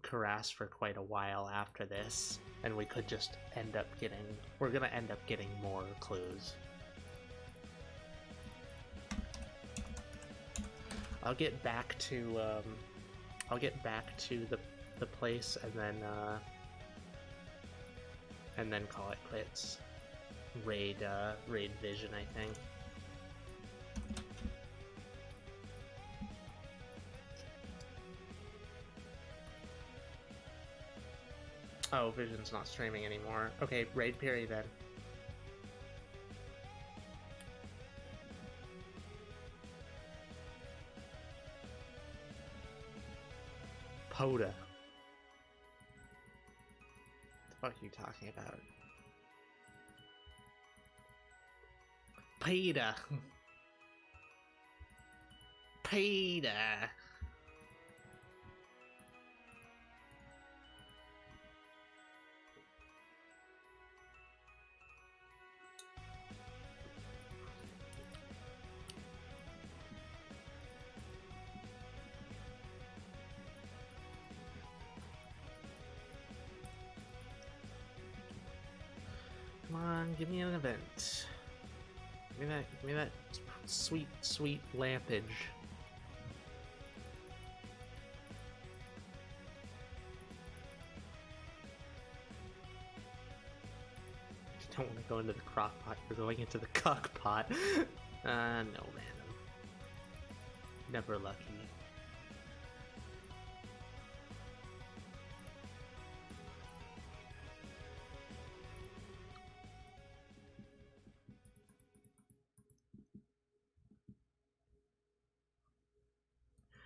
Karas for quite a while after this, and we could just end up getting... We're gonna end up getting more clues. I'll get back to the place and then call it quits. Raid Vision, I think. Oh, Vision's not streaming anymore. Okay, Raid Perry then. Poda. What the fuck are you talking about? Peter. Peter. Come on, give me an event. Give me that sweet, sweet lampage. You don't want to go into the crock pot, you're going into the cock pot. No, man. Never lucky.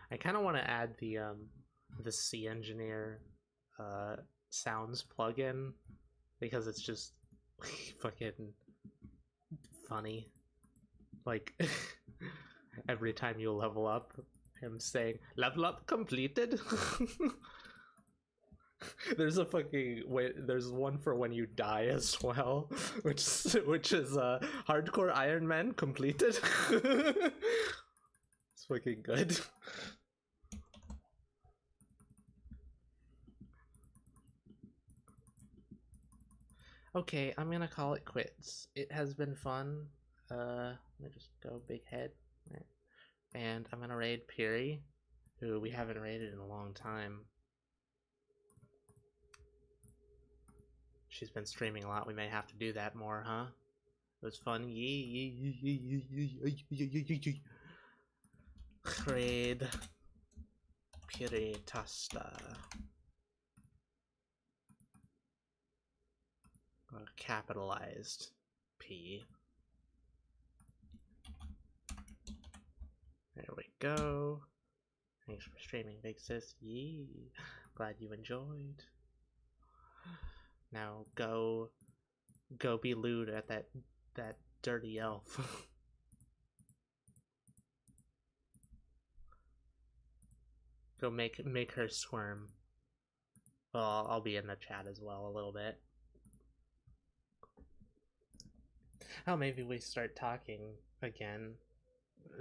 I kind of want to add the C Engineer sounds plugin because it's just fucking funny. Like every time you level up, him saying level up completed. There's a fucking there's one for when you die as well, which is hardcore Iron Man completed. It's fucking good. Okay, I'm gonna call it quits. It has been fun. Let me just go big head. And I'm gonna raid Piri, who we haven't raided in a long time. She's been streaming a lot. We may have to do that more, huh? It was fun. Raid Piri Tasta. Capitalized P. There we go. Thanks for streaming, big sis. Yee. Glad you enjoyed. Now go be lewd at that dirty elf. Go make her squirm. Well, I'll be in the chat as well a little bit. Oh, maybe we start talking again,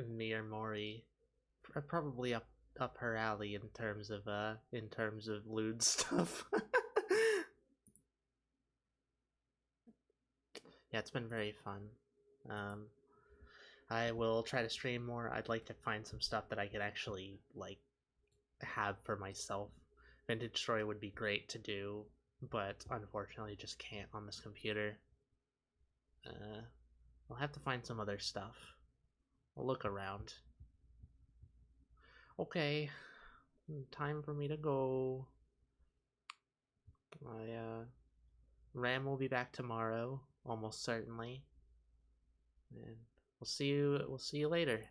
me or Mori. Probably up her alley in terms of lewd stuff. Yeah, it's been very fun. I will try to stream more. I'd like to find some stuff that I could actually like have for myself. Vintage Story would be great to do, but unfortunately just can't on this computer. I'll have to find some other stuff. I'll look around. Okay, time for me to go. My Ram will be back tomorrow, almost certainly. And we'll see you later.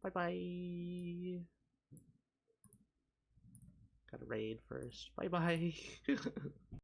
Bye bye. Gotta raid first. Bye bye.